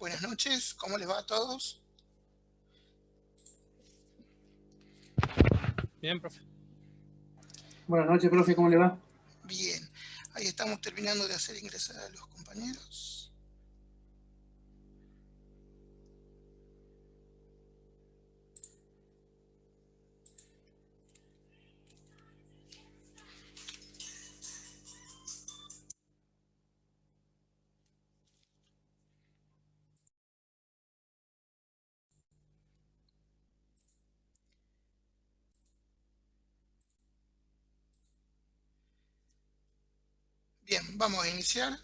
Buenas noches, ¿cómo les va a todos? Bien, profe. Buenas noches, profe, ¿cómo le va? Bien, ahí estamos terminando de hacer ingresar a los compañeros. Bien, vamos a iniciar.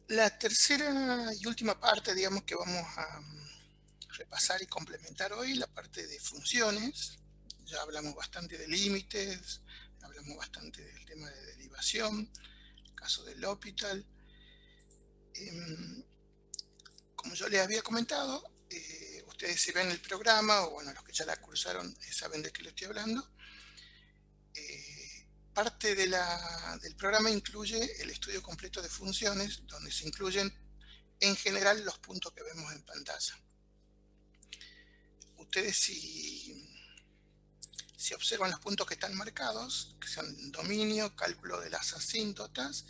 La tercera y última parte, digamos, que vamos a repasar y complementar hoy, la parte de funciones. Ya hablamos bastante de límites, hablamos bastante del tema de derivación, el caso del L'Hopital. Como yo les había comentado, ustedes si ven el programa, o bueno, los que ya la cursaron saben de qué les estoy hablando. Parte del programa incluye el estudio completo de funciones, donde se incluyen en general los puntos que vemos en pantalla. Ustedes si observan los puntos que están marcados, que son dominio, cálculo de las asíntotas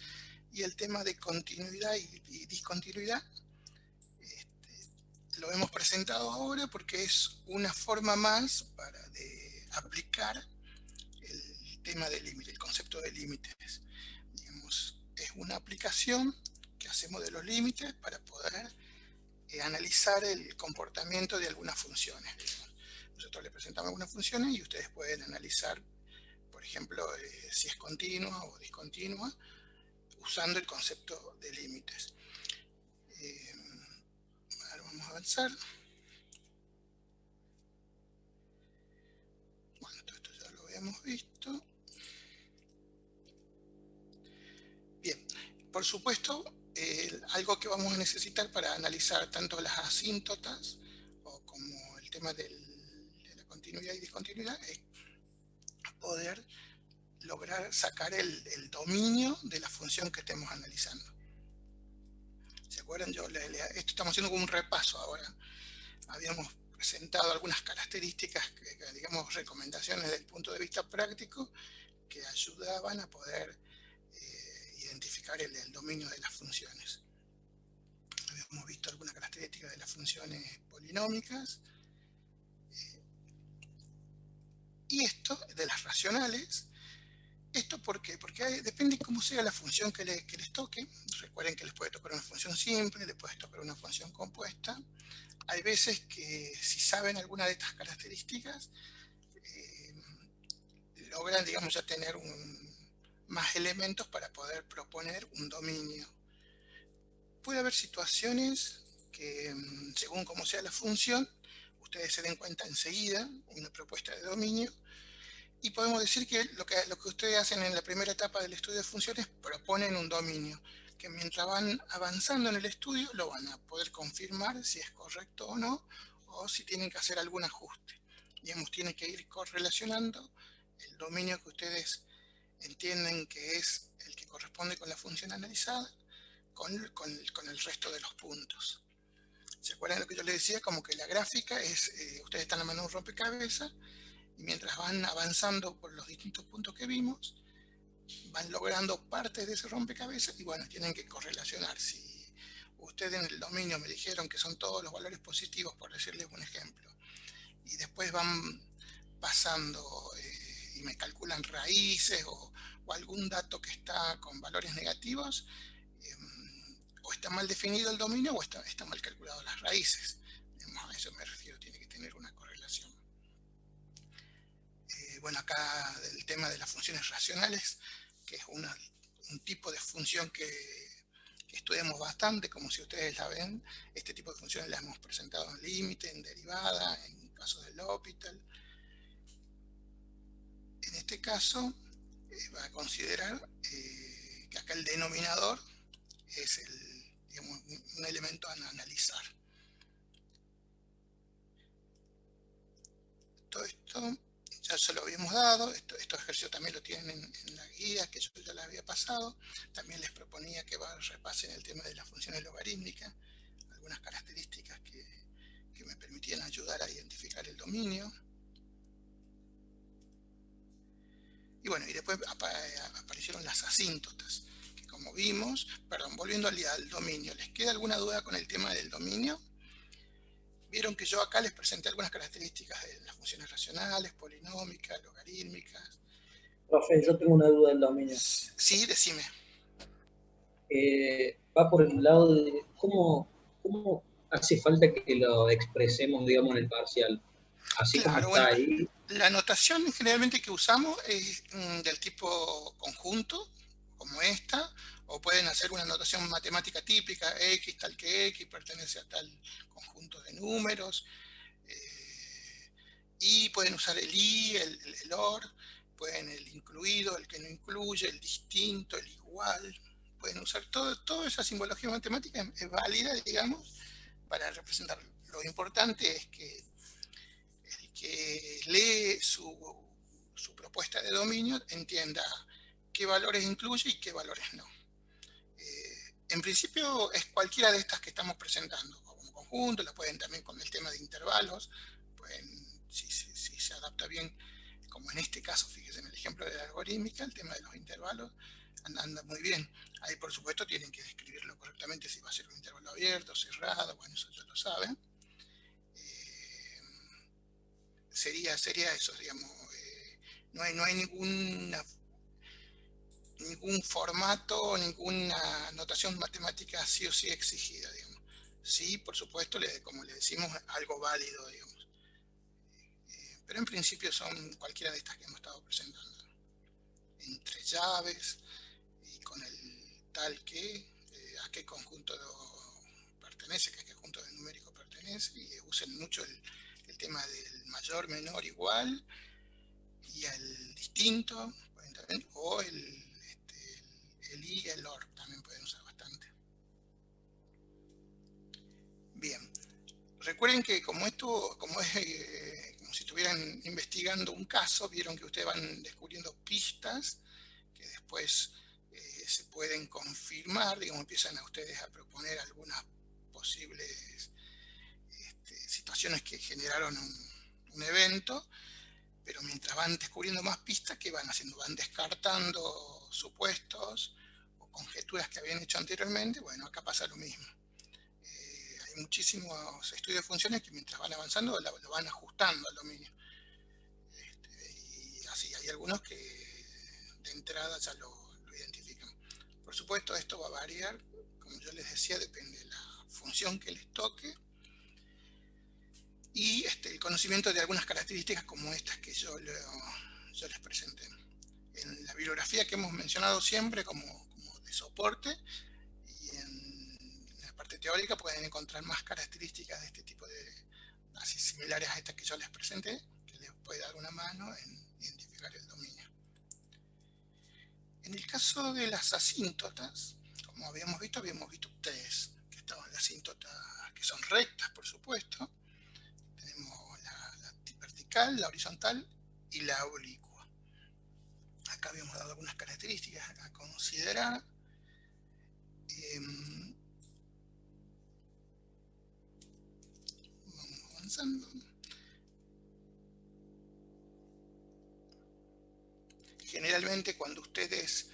y el tema de continuidad y discontinuidad, lo hemos presentado ahora porque es una forma más de aplicar el tema del límite, el concepto de límites. Digamos, es una aplicación que hacemos de los límites para poder analizar el comportamiento de algunas funciones. Digamos. Nosotros le presentamos algunas funciones y ustedes pueden analizar, por ejemplo, si es continua o discontinua, usando el concepto de límites. Ahora vamos a avanzar. Bueno, todo esto ya lo habíamos visto. Bien, por supuesto, algo que vamos a necesitar para analizar tanto las asíntotas como el tema de la continuidad y discontinuidad es poder lograr sacar el dominio de la función que estemos analizando. ¿Se acuerdan? Esto estamos haciendo como un repaso ahora. Habíamos presentado algunas características, digamos, recomendaciones desde el punto de vista práctico que ayudaban a poder identificar el dominio de las funciones. Habíamos visto algunas características de las funciones polinómicas. Y esto, de las racionales. ¿Esto por qué? Porque depende cómo sea la función que les toque. Recuerden que les puede tocar una función simple, les puede tocar una función compuesta. Hay veces que si saben alguna de estas características, logran, digamos, ya tener más elementos para poder proponer un dominio. Puede haber situaciones que, según cómo sea la función, ustedes se den cuenta enseguida, una propuesta de dominio, y podemos decir que lo que ustedes hacen en la primera etapa del estudio de funciones, proponen un dominio, que mientras van avanzando en el estudio, lo van a poder confirmar si es correcto o no, o si tienen que hacer algún ajuste. Digamos, tienen que ir correlacionando el dominio que ustedes entienden que es el que corresponde con la función analizada, con el resto de los puntos. ¿Se acuerdan de lo que yo les decía? Como que la gráfica es, ustedes están armando un rompecabezas, y mientras van avanzando por los distintos puntos que vimos, van logrando partes de ese rompecabezas y bueno, tienen que correlacionar. Si ustedes en el dominio me dijeron que son todos los valores positivos, por decirles un ejemplo, y después van pasando y me calculan raíces o algún dato que está con valores negativos, o está mal definido el dominio o está mal calculado las raíces. A eso me refiero, tiene que tener una correlación. Bueno, acá el tema de las funciones racionales, que es un tipo de función que estudiamos bastante, como si ustedes la ven. Este tipo de funciones las hemos presentado en límite, en derivada, en caso del L'Hopital. En este caso, va a considerar que acá el denominador es digamos, un elemento a analizar. Todo esto ya se lo habíamos dado, estos ejercicios también lo tienen en la guía que yo ya les había pasado. También les proponía que repasen el tema de las funciones logarítmicas, algunas características que me permitían ayudar a identificar el dominio. Y bueno, y después aparecieron las asíntotas, que como vimos, perdón, volviendo al dominio, ¿les queda alguna duda con el tema del dominio? Vieron que yo acá les presenté algunas características de las funciones racionales, polinómicas, logarítmicas. Profe, yo tengo una duda del dominio. Sí, decime. Va por el lado de cómo hace falta que lo expresemos, digamos, en el parcial. Así como Claro, está bueno, ahí. la notación generalmente que usamos es del tipo conjunto, como esta, o pueden hacer una notación matemática típica, x tal que x pertenece a tal conjunto de números, y pueden usar el i, el or, pueden el incluido, el que no incluye, el distinto, el igual, pueden usar toda esa simbología matemática, es válida, digamos, para representarlo. Lo importante es que el que lee su propuesta de dominio entienda qué valores incluye y qué valores no. En principio es cualquiera de estas que estamos presentando, o como conjunto, la pueden también con el tema de intervalos, si se adapta bien, como en este caso, fíjense en el ejemplo de la algorítmica, el tema de los intervalos anda muy bien. Ahí por supuesto tienen que describirlo correctamente, si va a ser un intervalo abierto, cerrado, bueno, eso ya lo saben. Sería eso, digamos, no hay ningún formato, ninguna notación matemática sí o sí exigida, digamos. Sí, por supuesto, como le decimos, algo válido, digamos. Pero en principio son cualquiera de estas que hemos estado presentando. Entre llaves y con el tal que, a qué conjunto pertenece, a qué conjunto de numérico pertenece, y usen mucho el tema del mayor, menor, igual, y el distinto, o el i y el or también pueden usar bastante. Bien, recuerden que como esto, como es como si estuvieran investigando un caso, vieron que ustedes van descubriendo pistas que después se pueden confirmar, digamos, empiezan a ustedes a proponer algunas posibles situaciones que generaron un evento, pero mientras van descubriendo más pistas, ¿qué van haciendo? Van descartando supuestos o conjeturas que habían hecho anteriormente. Bueno, acá pasa lo mismo. Hay muchísimos estudios de funciones que mientras van avanzando lo van ajustando al dominio. Y así, hay algunos que de entrada ya lo identifican. Por supuesto, esto va a variar, como yo les decía, depende de la función que les toque, y el conocimiento de algunas características como estas que yo les presenté. En la bibliografía que hemos mencionado siempre como de soporte, y en la parte teórica pueden encontrar más características de este tipo así similares a estas que yo les presenté, que les puede dar una mano en identificar el dominio. En el caso de las asíntotas, como habíamos visto tres, que estaban las asíntotas que son rectas, por supuesto. Tenemos la vertical, la horizontal y la oblicua. Acá habíamos dado algunas características a considerar. Vamos avanzando. Generalmente cuando ustedes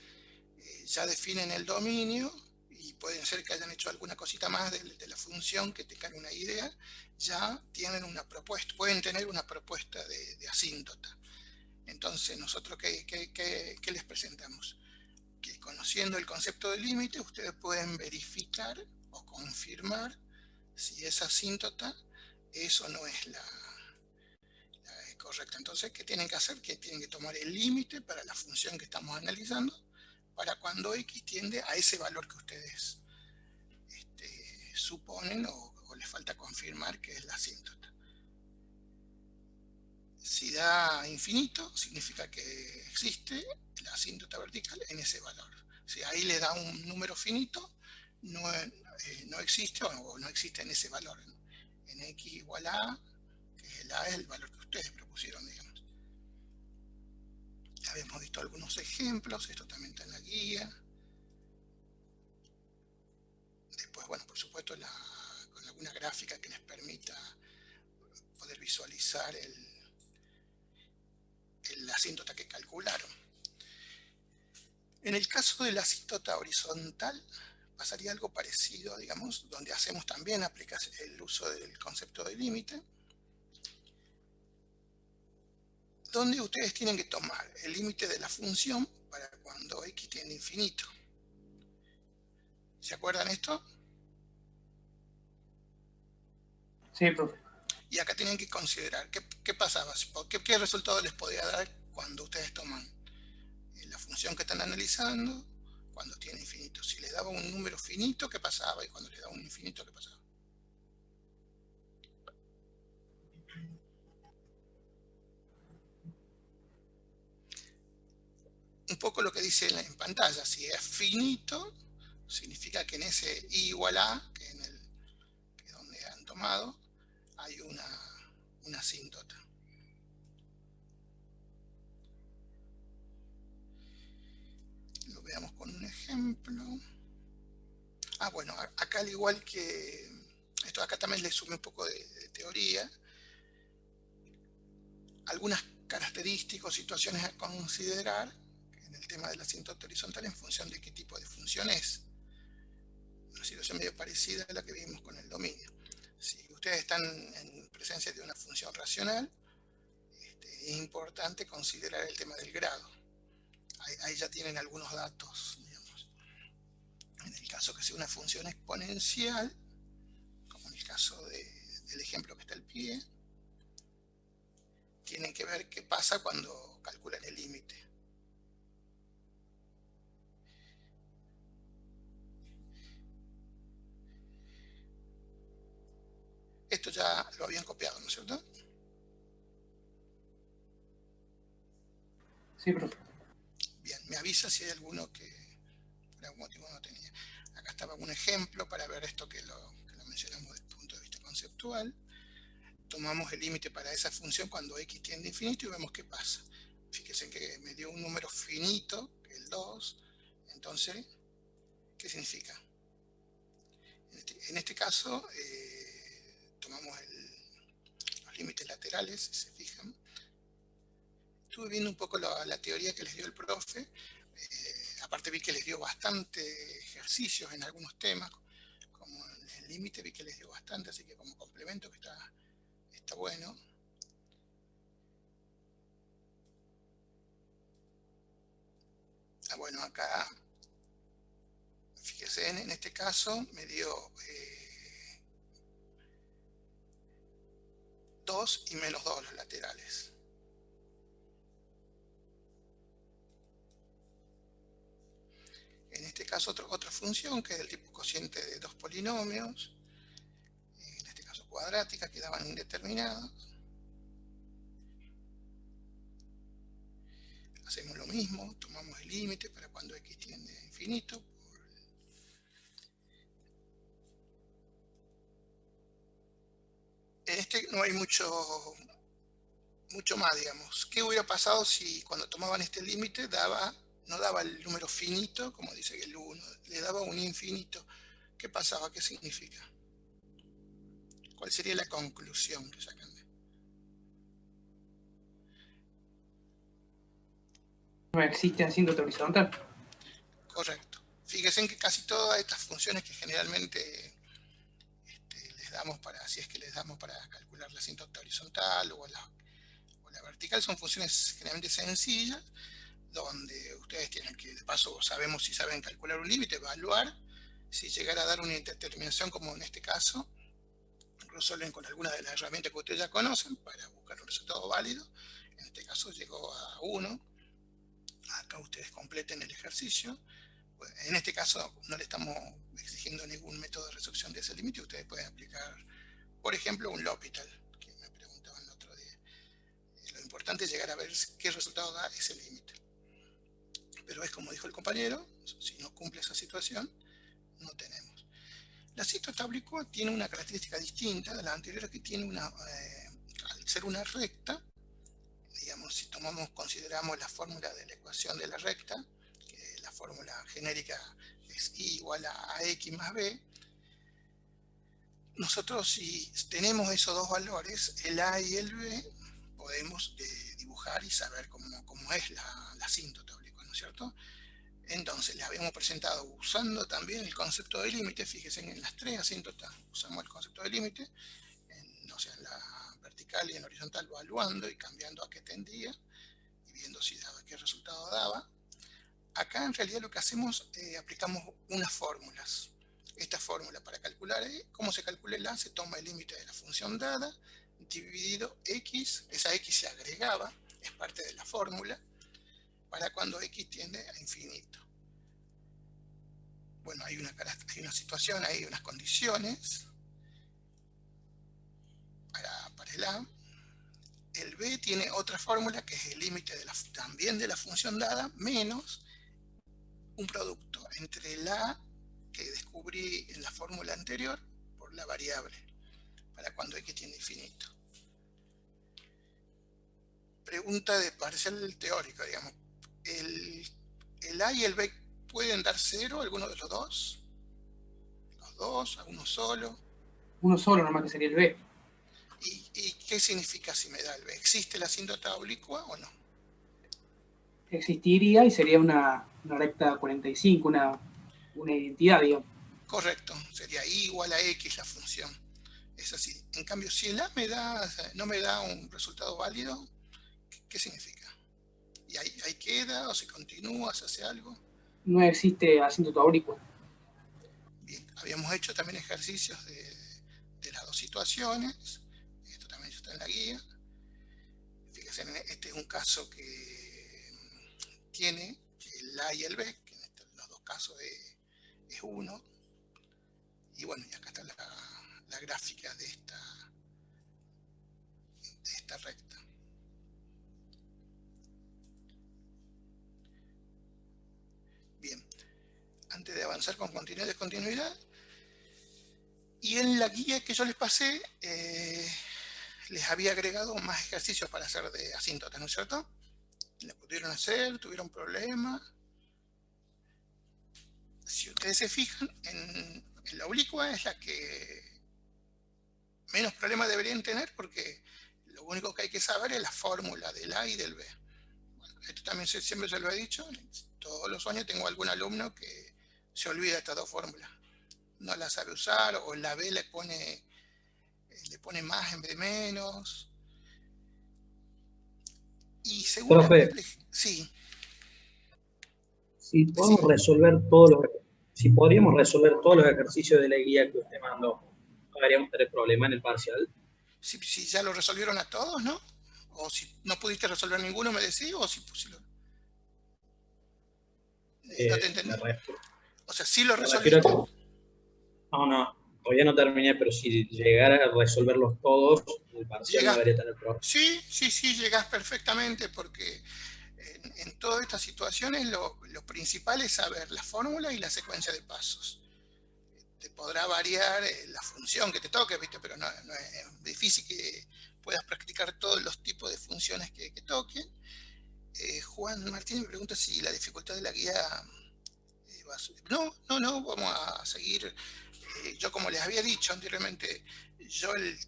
ya definen el dominio, y pueden ser que hayan hecho alguna cosita más de la función, que tengan una idea, ya tienen una propuesta, pueden tener una propuesta de asíntota. Entonces, nosotros, ¿qué les presentamos? Que conociendo el concepto de límite, ustedes pueden verificar o confirmar si esa asíntota es o no es la correcta. Entonces, ¿qué tienen que hacer? Que tienen que tomar el límite para la función que estamos analizando, para cuando x tiende a ese valor que ustedes suponen o les falta confirmar que es la asíntota. Si da infinito, significa que existe la asíntota vertical en ese valor. Si ahí le da un número finito, no existe o no existe en ese valor. En x igual a, que el a es el valor que ustedes propusieron, digamos. Habíamos visto algunos ejemplos, esto también está en la guía. Después, bueno, por supuesto, con alguna gráfica que les permita poder visualizar la asíntota que calcularon. En el caso de la asíntota horizontal, pasaría algo parecido, digamos, donde hacemos también el uso del concepto de límite, donde ustedes tienen que tomar el límite de la función para cuando x tiende a infinito. ¿Se acuerdan esto? Sí, profe. Y acá tienen que considerar qué pasaba, qué resultado les podía dar cuando ustedes toman la función que están analizando cuando tiene infinito. Si les daba un número finito, ¿qué pasaba? Y cuando les daba un infinito, ¿qué pasaba? Un poco lo que dice en pantalla, si es finito, significa que en ese i igual a, que es donde han tomado, hay una asíntota. Lo veamos con un ejemplo. Bueno, acá al igual que esto, acá también le sumé un poco de teoría. Algunas características, situaciones a considerar en el tema de la asíntota horizontal en función de qué tipo de función es. Una situación medio parecida a la que vimos con el dominio. Si ustedes están en presencia de una función racional, es importante considerar el tema del grado. Ahí ya tienen algunos datos, digamos. En el caso que sea una función exponencial, como en el caso del ejemplo que está al pie, tienen que ver qué pasa cuando calculan el límite. Esto ya lo habían copiado, ¿no es cierto? Sí, profe. Bien, me avisa si hay alguno que por algún motivo no tenía. Acá estaba un ejemplo para ver esto que lo mencionamos desde el punto de vista conceptual. Tomamos el límite para esa función cuando x tiende a infinito y vemos qué pasa. Fíjense que me dio un número finito, el 2. Entonces, ¿qué significa? En este caso, tomamos los límites laterales, si se fijan. Estuve viendo un poco la teoría que les dio el profe. Aparte vi que les dio bastante ejercicios en algunos temas, como el límite vi que les dio bastante, así que como complemento que está bueno. Bueno, acá, fíjense, en este caso me dio 2 y menos 2 los laterales. En este caso otra función que es del tipo cociente de dos polinomios, en este caso cuadrática, quedaban indeterminados. Hacemos lo mismo, tomamos el límite para cuando x tiende a infinito. En este no hay mucho más, digamos. ¿Qué hubiera pasado si cuando tomaban este límite no daba el número finito, como dice que el 1, le daba un infinito? ¿Qué pasaba? ¿Qué significa? ¿Cuál sería la conclusión que sacan? No existe asíntota horizontal. Correcto. Fíjense en que casi todas estas funciones que generalmente les damos si es que les damos para calcular la asíntota horizontal o la vertical, son funciones generalmente sencillas, donde ustedes tienen que, de paso, sabemos si saben calcular un límite, evaluar, si llegara a dar una indeterminación como en este caso, resuelven con alguna de las herramientas que ustedes ya conocen para buscar un resultado válido. En este caso llegó a 1. Acá ustedes completen el ejercicio. En este caso no le estamos exigiendo ningún método de resolución de ese límite. Ustedes pueden aplicar, por ejemplo, un L'Hopital, que me preguntaban el otro día. Lo importante es llegar a ver qué resultado da ese límite. Pero es como dijo el compañero, si no cumple esa situación, no tenemos. La asíntota oblicua tiene una característica distinta de la anterior, que tiene al ser una recta, digamos, si consideramos la fórmula de la ecuación de la recta, que la fórmula genérica es I igual a X más B, nosotros si tenemos esos dos valores, el A y el B, podemos dibujar y saber cómo es la asíntota oblicua, ¿no es cierto? Entonces les habíamos presentado usando también el concepto de límite. Fíjense en las tres asíntotas usamos el concepto de límite, o sea, en la vertical y en la horizontal, evaluando y cambiando a qué tendía y viendo si daba, qué resultado daba. Acá en realidad lo que hacemos, aplicamos unas fórmulas. Esta fórmula para calcular cómo se calcula el A, se toma el límite de la función dada dividido X, esa X se agregaba, es parte de la fórmula, para cuando X tiende a infinito. Bueno, hay una situación, hay unas condiciones para el A. El B tiene otra fórmula que es el límite también de la función dada menos un producto entre el A que descubrí en la fórmula anterior por la variable, para cuando X tiende a infinito. Pregunta de parcial teórico, digamos. ¿El A y el B pueden dar cero, alguno de los dos? ¿Los dos? ¿Uno solo? Uno solo nomás, que sería el B. ¿Y qué significa si me da el B? ¿Existe la asíntota oblicua o no? Existiría y sería una recta 45, una identidad, digamos. Correcto, sería I igual a X la función. Es así. En cambio, si el A no me da un resultado válido, ¿qué significa? ¿Y ahí queda o se continúa, se hace algo? No existe asíntota oblicua. Bien, habíamos hecho también ejercicios de las dos situaciones. Esto también está en la guía. Fíjense, este es un caso que tiene el A y el B, que en los dos casos es 1. Y bueno, y acá está la gráfica de esta recta. Bien, antes de avanzar con continuidad y descontinuidad, y en la guía que yo les pasé, les había agregado más ejercicios para hacer de asíntota, ¿no es cierto? ¿Le pudieron hacer? ¿Tuvieron problemas? Si ustedes se fijan, en la oblicua es la que menos problemas deberían tener, porque lo único que hay que saber es la fórmula del A y del B. Bueno, esto también siempre se lo he dicho, todos los años tengo algún alumno que se olvida estas dos fórmulas, no la sabe usar, o la B le pone más en vez de menos. Y según la complejidad, sí. Si podríamos resolver todos los ejercicios de la guía que usted mandó, no deberíamos tener problema en el parcial. Si ya lo resolvieron a todos, ¿no? O si no pudiste resolver ninguno, me decís, o si lo... No te entendí. O sea, sí lo resolviste. No, todavía no terminé, pero si llegara a resolverlos todos, el parcial no debería tener problema. Sí, llegás perfectamente, porque en todas estas situaciones lo principal es saber la fórmula y la secuencia de pasos. Te podrá variar la función que te toque, ¿viste? Pero no es difícil que puedas practicar todos los tipos de funciones que toquen. Juan Martín me pregunta si la dificultad de la guía va a subir. No, vamos a seguir. Yo, como les había dicho anteriormente, yo el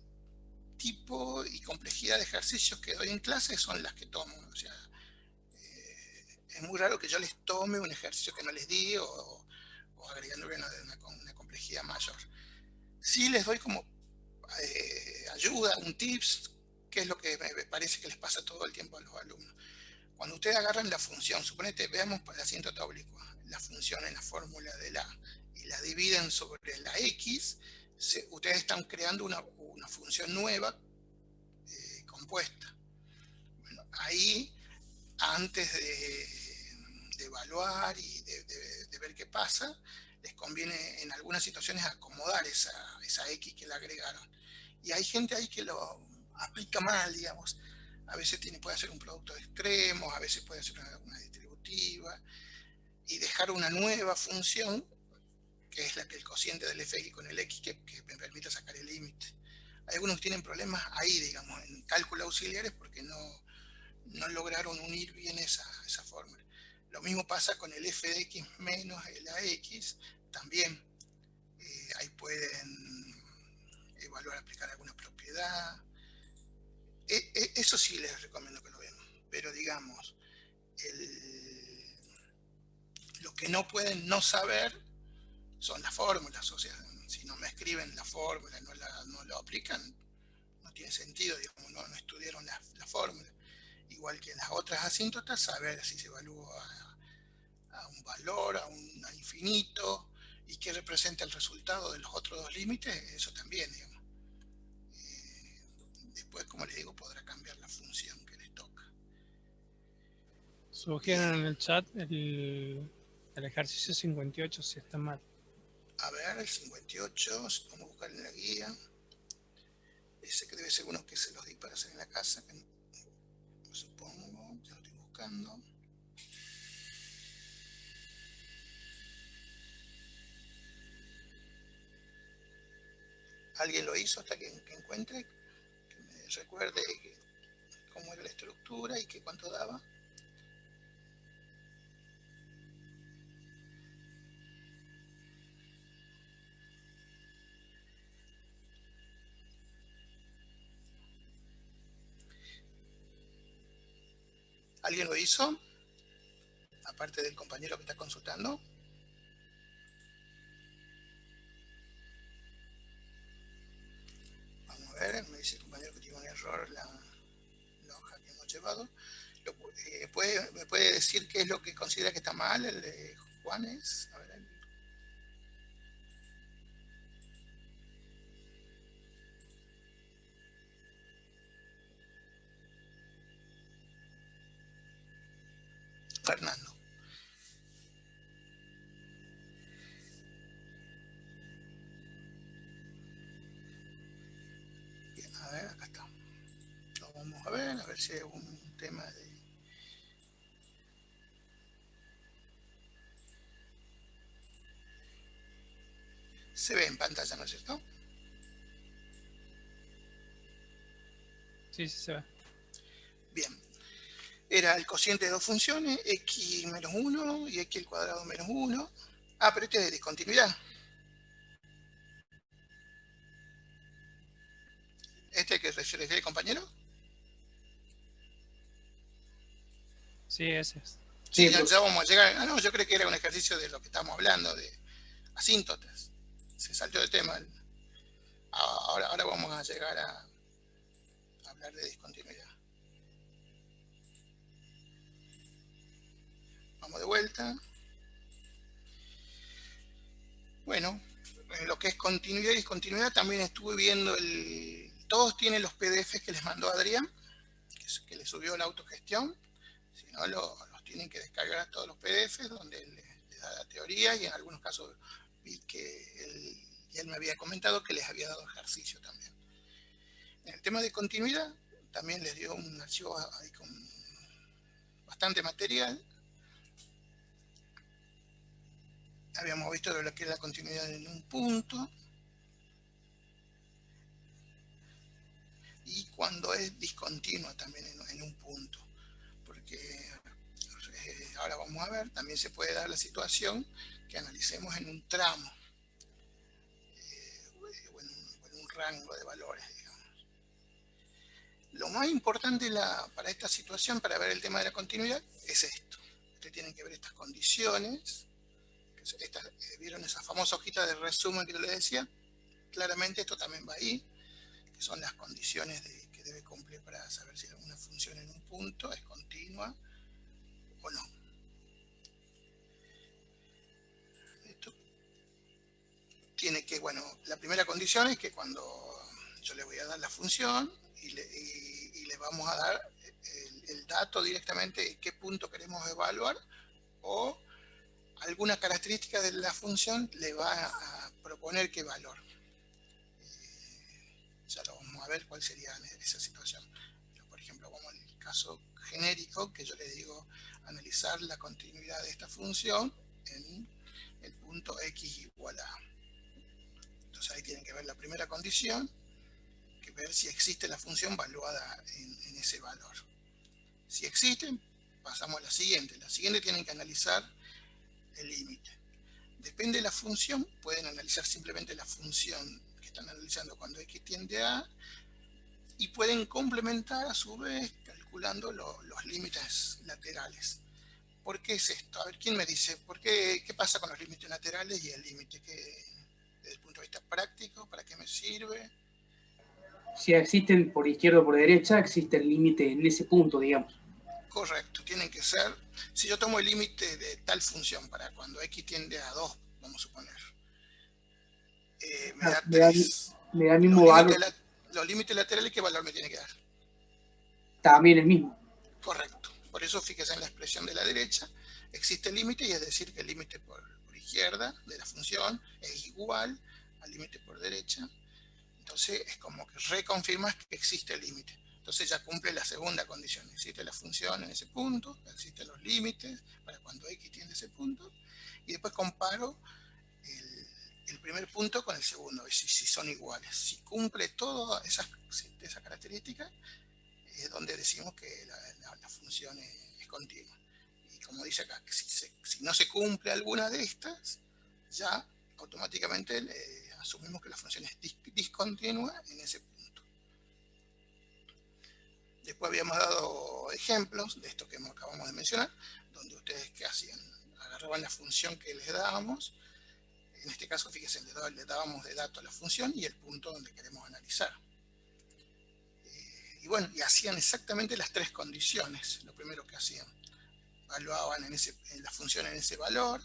tipo y complejidad de ejercicios que doy en clase son las que tomo. O sea, es muy raro que yo les tome un ejercicio que no les di o agregándole una complejidad mayor. Sí les doy como ayuda, un tips, que es lo que me parece que les pasa todo el tiempo a los alumnos. Cuando ustedes agarran la función, suponete, veamos para la asíntota oblicua, la función en la fórmula de la y la dividen sobre la X, ustedes están creando una función nueva compuesta. Bueno, ahí, antes de evaluar y de ver qué pasa, les conviene en algunas situaciones acomodar esa X que le agregaron. Y hay gente ahí que lo aplica mal, digamos. A veces puede hacer un producto de extremos, a veces puede hacer una distributiva, y dejar una nueva función, que es el cociente del fx con el x, que me permite sacar el límite. Hay algunos que tienen problemas ahí, digamos, en cálculo auxiliares, porque no no lograron unir bien esa fórmula. Lo mismo pasa con el f de x menos el ax, también ahí pueden evaluar, aplicar alguna propiedad. Eso sí les recomiendo que lo vean, pero digamos, lo que no pueden no saber son las fórmulas. O sea, si no me escriben la fórmula, no lo aplican, no tiene sentido, digamos, no estudiaron la fórmula. Igual que en las otras asíntotas, saber si se evalúa a un valor, a infinito, y qué representa el resultado de los otros dos límites, eso también, digamos. Después, como les digo, podrá cambiar la función que les toca. Sugieren en el chat el ejercicio 58 si está mal. A ver, el 58, vamos a buscar en la guía. Ese que debe ser uno que se los di para hacer en la casa, que supongo, ya lo estoy buscando. ¿Alguien lo hizo hasta que encuentre? Que me recuerde cómo era la estructura y cuánto daba. ¿Alguien lo hizo? Aparte del compañero que está consultando. Vamos a ver, me dice el compañero que tiene un error la hoja que hemos llevado. ¿Me puede decir qué es lo que considera que está mal el de Juanes? A ver, Fernando. Bien, a ver, acá está. Lo vamos a ver si hay algún tema de... Se ve en pantalla, ¿no es cierto? Sí, se ve. Bien. Era el cociente de dos funciones, x menos 1 y x al cuadrado menos 1. Ah, pero este es de discontinuidad. ¿Este que refiere el compañero? Sí, ese es. Sí, ya vamos a llegar. Ah, no, yo creo que era un ejercicio de lo que estamos hablando, de asíntotas. Se saltó de tema. Ahora vamos a llegar a hablar de discontinuidad. Vamos de vuelta. Bueno, en lo que es continuidad y discontinuidad también estuve viendo todos tienen los PDFs que les mandó Adrián, que les subió la autogestión. Si no, los tienen que descargar a todos los PDFs donde les da la teoría, y en algunos casos vi que él me había comentado que les había dado ejercicio también. En el tema de continuidad también les dio un archivo ahí con bastante material. Habíamos visto lo que es la continuidad en un punto y cuando es discontinua también en un punto, porque ahora vamos a ver, también se puede dar la situación que analicemos en un tramo o en un rango de valores, digamos. Lo más importante para esta situación, para ver el tema de la continuidad, es esto. Ustedes tienen que ver estas condiciones. ¿Vieron esa famosa hojita de resumen que yo les decía? Claramente esto también va ahí, que son las condiciones que debe cumplir para saber si alguna función en un punto es continua o no. Esto tiene que, bueno, la primera condición es que cuando yo le voy a dar la función y le vamos a dar el dato directamente de qué punto queremos evaluar, o alguna característica de la función le va a proponer qué valor. Ya lo vamos a ver cuál sería esa situación. Pero, por ejemplo, vamos al caso genérico, que yo le digo analizar la continuidad de esta función en el punto x igual a. Entonces ahí tienen que ver la primera condición, que ver si existe la función valuada en ese valor. Si existen, pasamos a la siguiente. La siguiente tienen que analizar el límite. Depende de la función, pueden analizar simplemente la función que están analizando cuando x tiende a, y pueden complementar a su vez calculando los límites laterales. ¿Por qué es esto? A ver, ¿quién me dice? ¿Qué pasa con los límites laterales y el límite? Desde el punto de vista práctico, ¿para qué me sirve? Si existen por izquierda o por derecha, existe el límite en ese punto, digamos. Correcto, tienen que ser, si yo tomo el límite de tal función para cuando x tiende a 2, vamos a suponer, me da 3. Me da el mismo valor. Los límites laterales, ¿qué valor me tiene que dar? También el mismo. Correcto. Por eso fíjese en la expresión de la derecha, existe el límite, y es decir que el límite por izquierda de la función es igual al límite por derecha. Entonces es como que reconfirmas que existe el límite. Entonces ya cumple la segunda condición. Existe la función en ese punto, existen los límites para cuando x tiende a ese punto, y después comparo el primer punto con el segundo, si son iguales. Si cumple todas esas características, es donde decimos que la función es continua. Y como dice acá, si no se cumple alguna de estas, ya automáticamente asumimos que la función es discontinua en ese punto. Después habíamos dado ejemplos de esto que acabamos de mencionar, donde ustedes ¿qué hacían? Agarraban la función que les dábamos. En este caso, fíjense, le dábamos de dato a la función y el punto donde queremos analizar. Y bueno, y hacían exactamente las tres condiciones. Lo primero que hacían, evaluaban en la función en ese valor,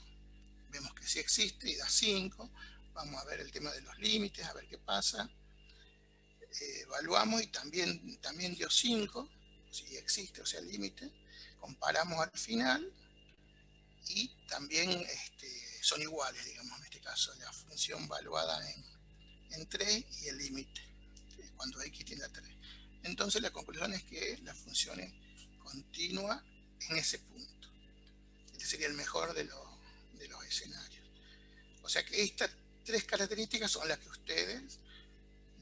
vemos que sí existe y da 5. Vamos a ver el tema de los límites, a ver qué pasa. Evaluamos y también dio 5, si existe, o sea, el límite. Comparamos al final y también son iguales, digamos, en este caso, la función evaluada en 3 y el límite, cuando x tiende a 3. Entonces la conclusión es que la función es continua en ese punto. Este sería el mejor de los escenarios. O sea que estas tres características son las que ustedes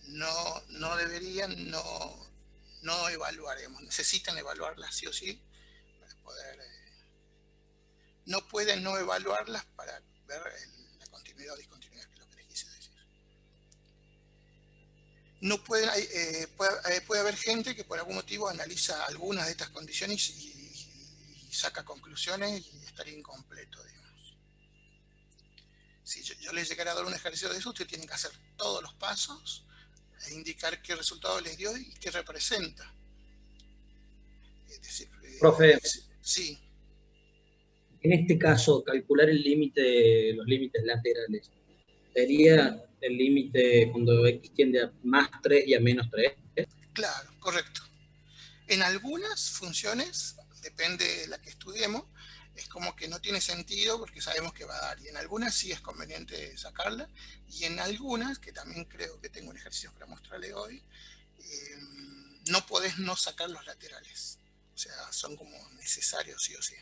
no deberían, no evaluaremos. Necesitan evaluarlas sí o sí para poder... no pueden no evaluarlas para ver la continuidad o discontinuidad, que es lo que les quise decir. No puede haber gente que por algún motivo analiza algunas de estas condiciones y saca conclusiones y estaría incompleto, digamos. Si yo les llegara a dar un ejercicio de eso, ustedes tienen que hacer todos los pasos e indicar qué resultado les dio y qué representa. Es decir, profe, sí. En este caso, calcular los límites laterales, ¿sería el límite cuando x tiende a más 3 y a menos 3? Claro, correcto. En algunas funciones, depende de la que estudiemos, es como que no tiene sentido porque sabemos que va a dar. Y en algunas sí es conveniente sacarla. Y en algunas, que también creo que tengo un ejercicio para mostrarle hoy, no podés no sacar los laterales. O sea, son como necesarios sí o sí.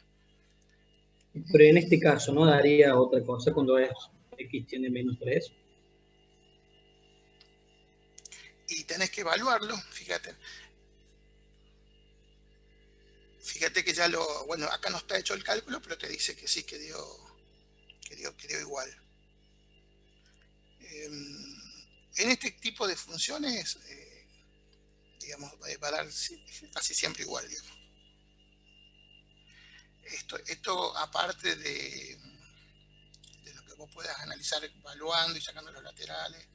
Pero en este caso, ¿no daría otra cosa cuando x tiende a menos 3? Y tenés que evaluarlo, fíjate. Fíjate que ya bueno, acá no está hecho el cálculo, pero te dice que sí, que dio igual. En este tipo de funciones, digamos, va a dar casi siempre igual, digamos. Esto aparte de lo que vos puedas analizar evaluando y sacando los laterales.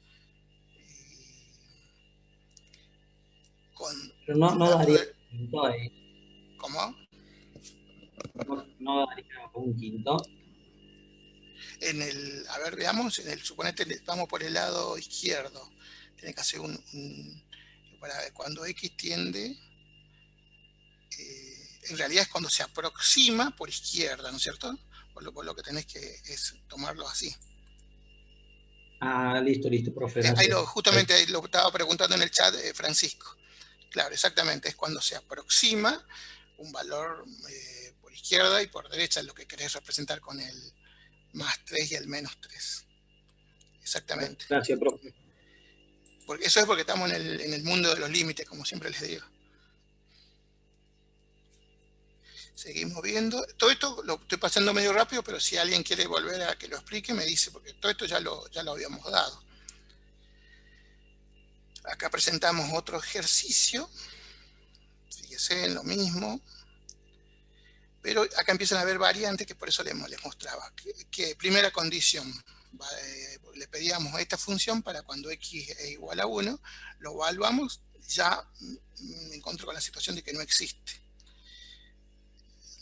Pero no daría un quinto ahí. ¿Cómo? No daría un quinto. A ver, veamos, suponete estamos por el lado izquierdo. Tiene que hacer para cuando x tiende, en realidad es cuando se aproxima por izquierda, ¿no es cierto? Por lo que tenés que es tomarlo así. Ah, listo, profe. Justamente ahí lo estaba preguntando en el chat Francisco. Claro, exactamente, es cuando se aproxima un valor por izquierda y por derecha, lo que querés representar con el más 3 y el menos 3. Exactamente. Gracias, profe. Porque eso es porque estamos en el mundo de los límites, como siempre les digo. Seguimos viendo. Todo esto lo estoy pasando medio rápido, pero si alguien quiere volver a que lo explique, me dice, porque todo esto ya lo habíamos dado. Acá presentamos otro ejercicio. Fíjense en lo mismo. Pero acá empiezan a haber variantes, que por eso les mostraba. Que primera condición, le pedíamos a esta función para cuando x es igual a 1, lo evaluamos, ya me encuentro con la situación de que no existe.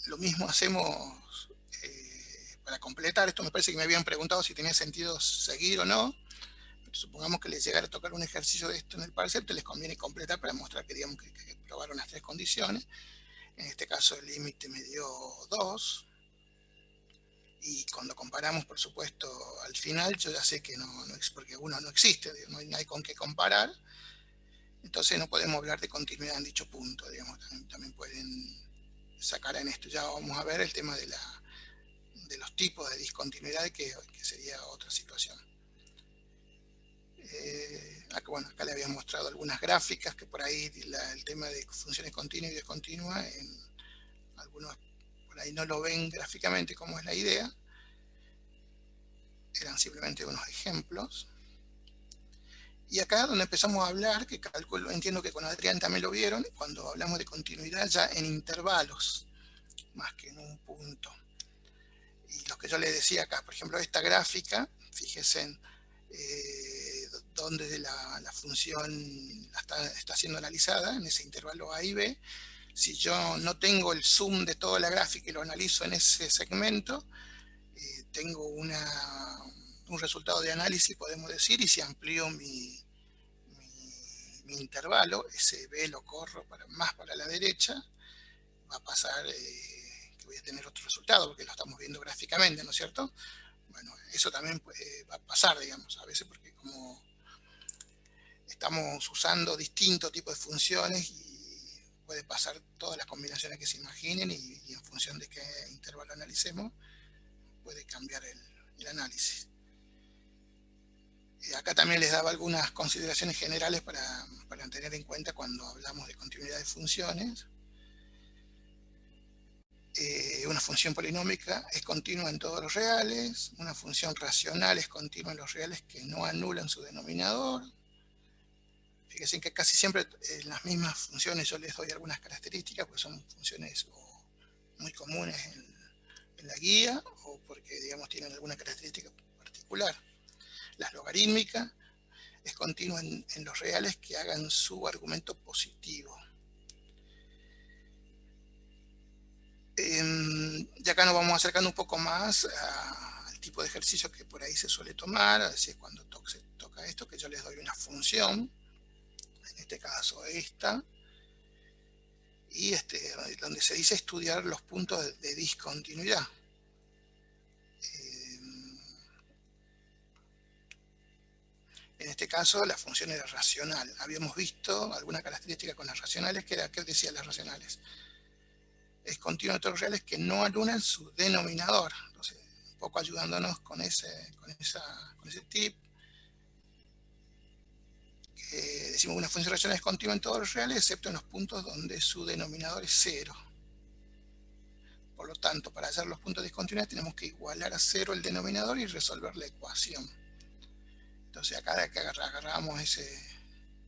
Lo mismo hacemos para completar. Esto me parece que me habían preguntado si tenía sentido seguir o no. Pero supongamos que les llegara a tocar un ejercicio de esto en el parcial, les conviene completar para mostrar que, digamos, que probaron las tres condiciones. En este caso el límite me dio 2. Y cuando comparamos, por supuesto, al final, yo ya sé que no es porque 1 no existe, no hay con qué comparar. Entonces no podemos hablar de continuidad en dicho punto, digamos, también pueden sacar en esto. Ya vamos a ver el tema de los tipos de discontinuidad, que sería otra situación. Bueno, acá le había mostrado algunas gráficas, que por ahí el tema de funciones continuas y discontinuas, algunos por ahí no lo ven gráficamente como es la idea. Eran simplemente unos ejemplos. Y acá donde empezamos a hablar, que calculo, entiendo que con Adrián también lo vieron, cuando hablamos de continuidad ya en intervalos, más que en un punto. Y lo que yo les decía acá, por ejemplo, esta gráfica, fíjense en donde la función está siendo analizada, en ese intervalo A y B. Si yo no tengo el zoom de toda la gráfica y lo analizo en ese segmento, tengo un resultado de análisis, podemos decir, y si amplío mi intervalo, ese B lo corro más para la derecha, va a pasar que voy a tener otro resultado, porque lo estamos viendo gráficamente, ¿no es cierto? Bueno, eso también va a pasar, digamos, a veces, porque como estamos usando distintos tipos de funciones, y puede pasar todas las combinaciones que se imaginen, y en función de qué intervalo analicemos, puede cambiar el análisis. Acá también les daba algunas consideraciones generales para tener en cuenta cuando hablamos de continuidad de funciones. Una función polinómica es continua en todos los reales. Una función racional es continua en los reales que no anulan su denominador. Fíjense que casi siempre en las mismas funciones yo les doy algunas características, porque son funciones muy comunes en la guía, o porque, digamos, tienen alguna característica particular. Las logarítmicas es continua en los reales que hagan su argumento positivo. Y acá nos vamos acercando un poco más al tipo de ejercicio que por ahí se suele tomar, así es cuando se toca esto, que yo les doy una función, en este caso esta, y donde se dice estudiar los puntos de discontinuidad. En este caso la función era racional. Habíamos visto alguna característica con las racionales, que era, ¿qué decían las racionales? Es continua en todos los reales que no anulan su denominador. Entonces, un poco ayudándonos con ese tip. Decimos una función racional es continua en todos los reales, excepto en los puntos donde su denominador es 0. Por lo tanto, para hallar los puntos de discontinuidad tenemos que igualar a 0 el denominador y resolver la ecuación. Entonces acá agarramos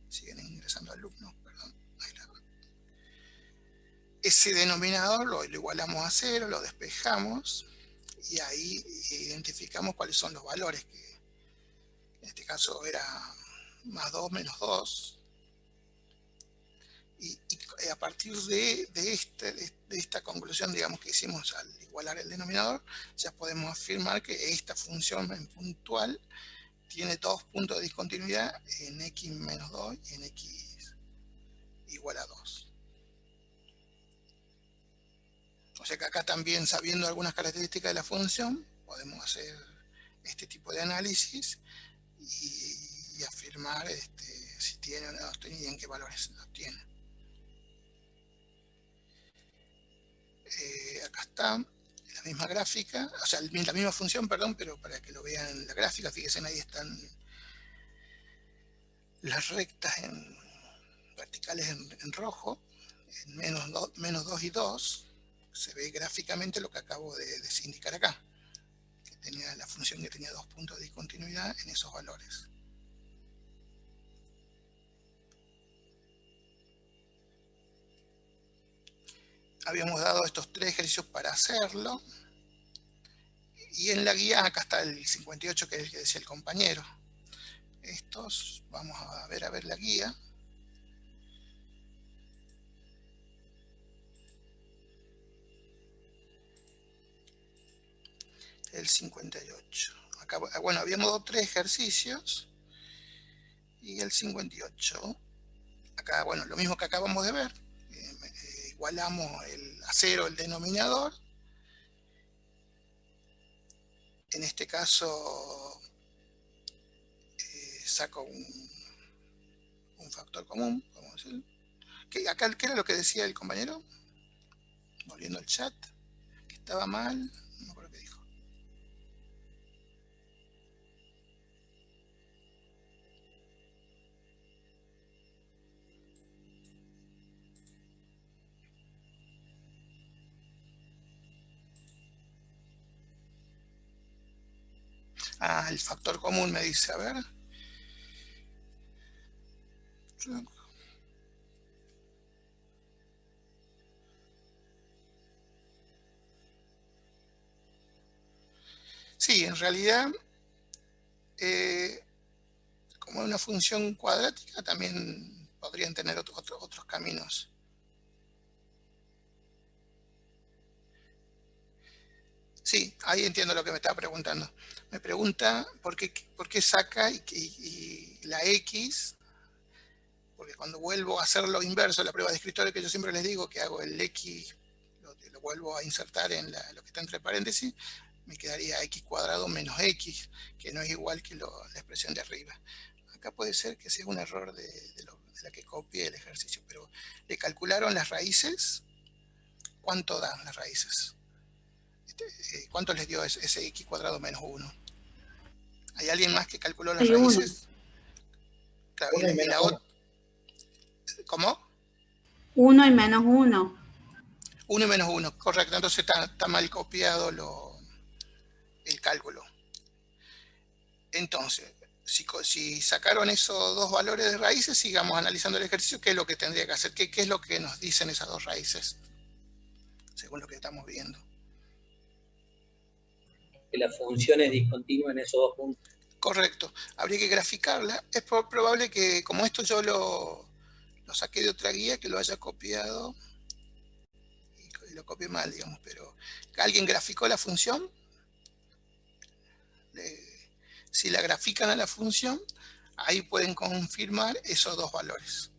siguen ingresando alumnos, perdón. Ese denominador lo igualamos a 0, lo despejamos, y ahí identificamos cuáles son los valores, que en este caso era más 2 menos 2. Y a partir de esta conclusión, digamos, que hicimos al igualar el denominador, ya podemos afirmar que esta función en puntual tiene dos puntos de discontinuidad en x menos 2 y en x igual a 2. O sea que acá también, sabiendo algunas características de la función, podemos hacer este tipo de análisis y afirmar si tiene o no tiene y en qué valores lo tiene. Acá está la misma gráfica, o sea, la misma función, perdón, pero para que lo vean en la gráfica, fíjense, ahí están las rectas verticales en rojo, en menos 2 y 2, se ve gráficamente lo que acabo de indicar acá, que tenía la función que tenía 2 puntos de discontinuidad en esos valores. Habíamos dado estos 3 ejercicios para hacerlo, y en la guía acá está el 58, que es el que decía el compañero. Estos, vamos a ver la guía. El 58. Acá, bueno, habíamos dado 3 ejercicios, y el 58. Acá, bueno, lo mismo que acabamos de ver. Igualamos a 0 el denominador. En este caso saco un factor común, vamos a decir. Acá, ¿qué era lo que decía el compañero? Volviendo al chat, que estaba mal, no me acuerdo qué dijo. Ah, el factor común me dice, a ver. Sí, en realidad, como una función cuadrática, también podrían tener otros caminos. Sí, ahí entiendo lo que me estaba preguntando. Me pregunta por qué saca y la X, porque cuando vuelvo a hacer lo inverso, la prueba de escritorio, que yo siempre les digo que hago el X, lo vuelvo a insertar en lo que está entre paréntesis, me quedaría X cuadrado menos X, que no es igual que la expresión de arriba. Acá puede ser que sea un error de la que copie el ejercicio, pero le calcularon las raíces. ¿Cuánto dan las raíces? ¿Cuánto les dio ese X cuadrado menos 1? ¿Hay alguien más que calculó las raíces? Claro, y la otra. ¿Cómo? 1 y menos 1. 1 y menos 1, correcto. Entonces está mal copiado el cálculo. Entonces, si sacaron esos 2 valores de raíces, sigamos analizando el ejercicio. ¿Qué es lo que tendría que hacer? ¿Qué es lo que nos dicen esas 2 raíces? Según lo que estamos viendo. Que la función es discontinua en esos 2 puntos. Correcto. Habría que graficarla. Es probable que, como esto yo lo saqué de otra guía, que lo haya copiado y lo copié mal, digamos, pero ¿alguien graficó la función? Si la grafican a la función, ahí pueden confirmar esos 2 valores.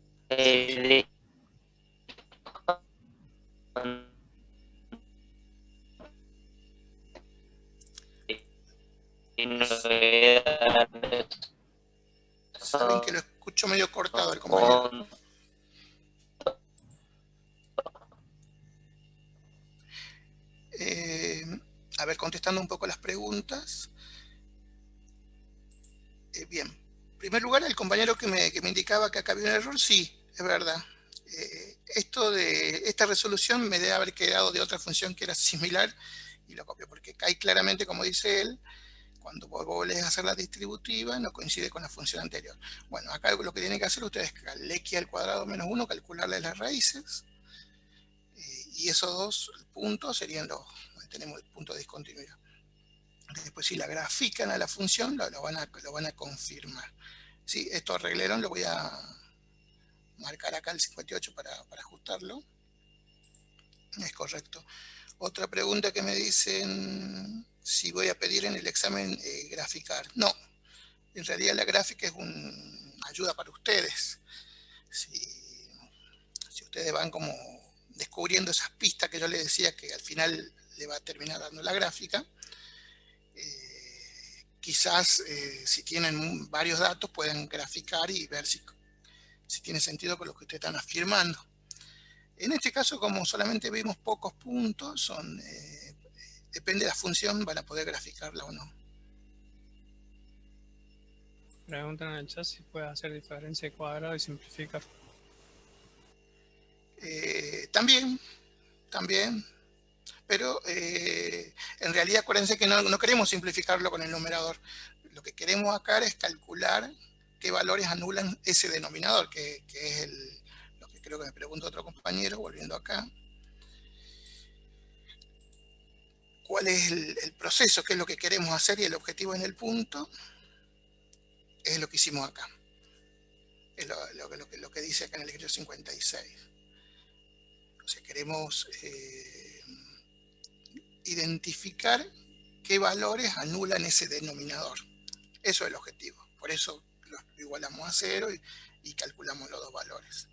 Saben que lo escucho medio cortado el compañero. A ver, contestando un poco las preguntas. Bien. En primer lugar, el compañero que me indicaba que acá había un error, sí, es verdad. Esta resolución me debe haber quedado de otra función que era similar y lo copio, porque acá hay claramente, como dice él, cuando vos volvés a hacer la distributiva, no coincide con la función anterior. Bueno, acá lo que tienen que hacer ustedes es al X al cuadrado menos 1, calcularle las raíces, y esos 2 puntos serían tenemos el punto de discontinuidad. Después, si la grafican a la función, lo van a confirmar. Sí, esto arreglaron, lo voy a marcar acá el 58 para ajustarlo. Es correcto. Otra pregunta que me dicen, si voy a pedir en el examen graficar. No, en realidad la gráfica es una ayuda para ustedes. Si ustedes van como descubriendo esas pistas que yo les decía que al final le va a terminar dando la gráfica, quizás si tienen varios datos pueden graficar y ver si tiene sentido con lo que ustedes están afirmando. En este caso, como solamente vimos pocos puntos, depende de la función, van a poder graficarla o no. Preguntan en el chat si puede hacer diferencia de cuadrado y simplificar. También. pero en realidad acuérdense que no queremos simplificarlo con el numerador. Lo que queremos acá es calcular qué valores anulan ese denominador, que es lo que creo que me pregunta otro compañero, volviendo acá. ¿Cuál es el proceso? ¿Qué es lo que queremos hacer? Y el objetivo en el punto es lo que hicimos acá. Es lo que dice acá en el ejercicio 56. O sea, queremos identificar qué valores anulan ese denominador. Eso es el objetivo. Por eso lo igualamos a 0 y calculamos los dos valores.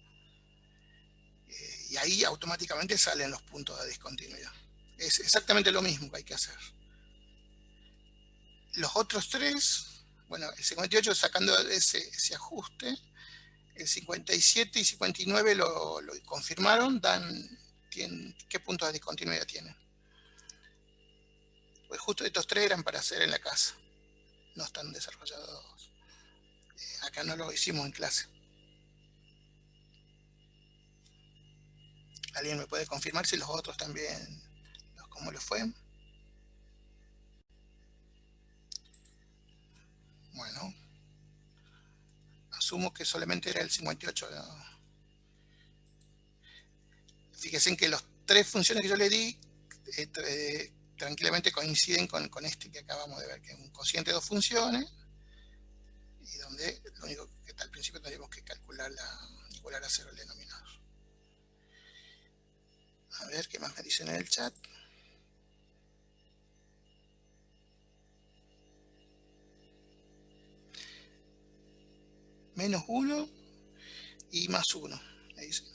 Y ahí automáticamente salen los puntos de discontinuidad. Es exactamente lo mismo que hay que hacer. Los otros tres, bueno, el 58 sacando ese ajuste, el 57 y 59 lo confirmaron, ¿qué puntos de discontinuidad tienen? Pues justo estos tres eran para hacer en la casa. No están desarrollados. Acá no lo hicimos en clase. ¿Alguien me puede confirmar si los otros también, cómo les fue? Bueno, asumo que solamente era el 58. ¿no? Fíjense en que las tres funciones que yo le di tranquilamente coinciden con este que acabamos de ver, que es un cociente de dos funciones, y donde lo único que al principio tendríamos que calcular igualar a 0 el denominador. A ver qué más me dicen en el chat. Menos 1 y más 1. Me dicen.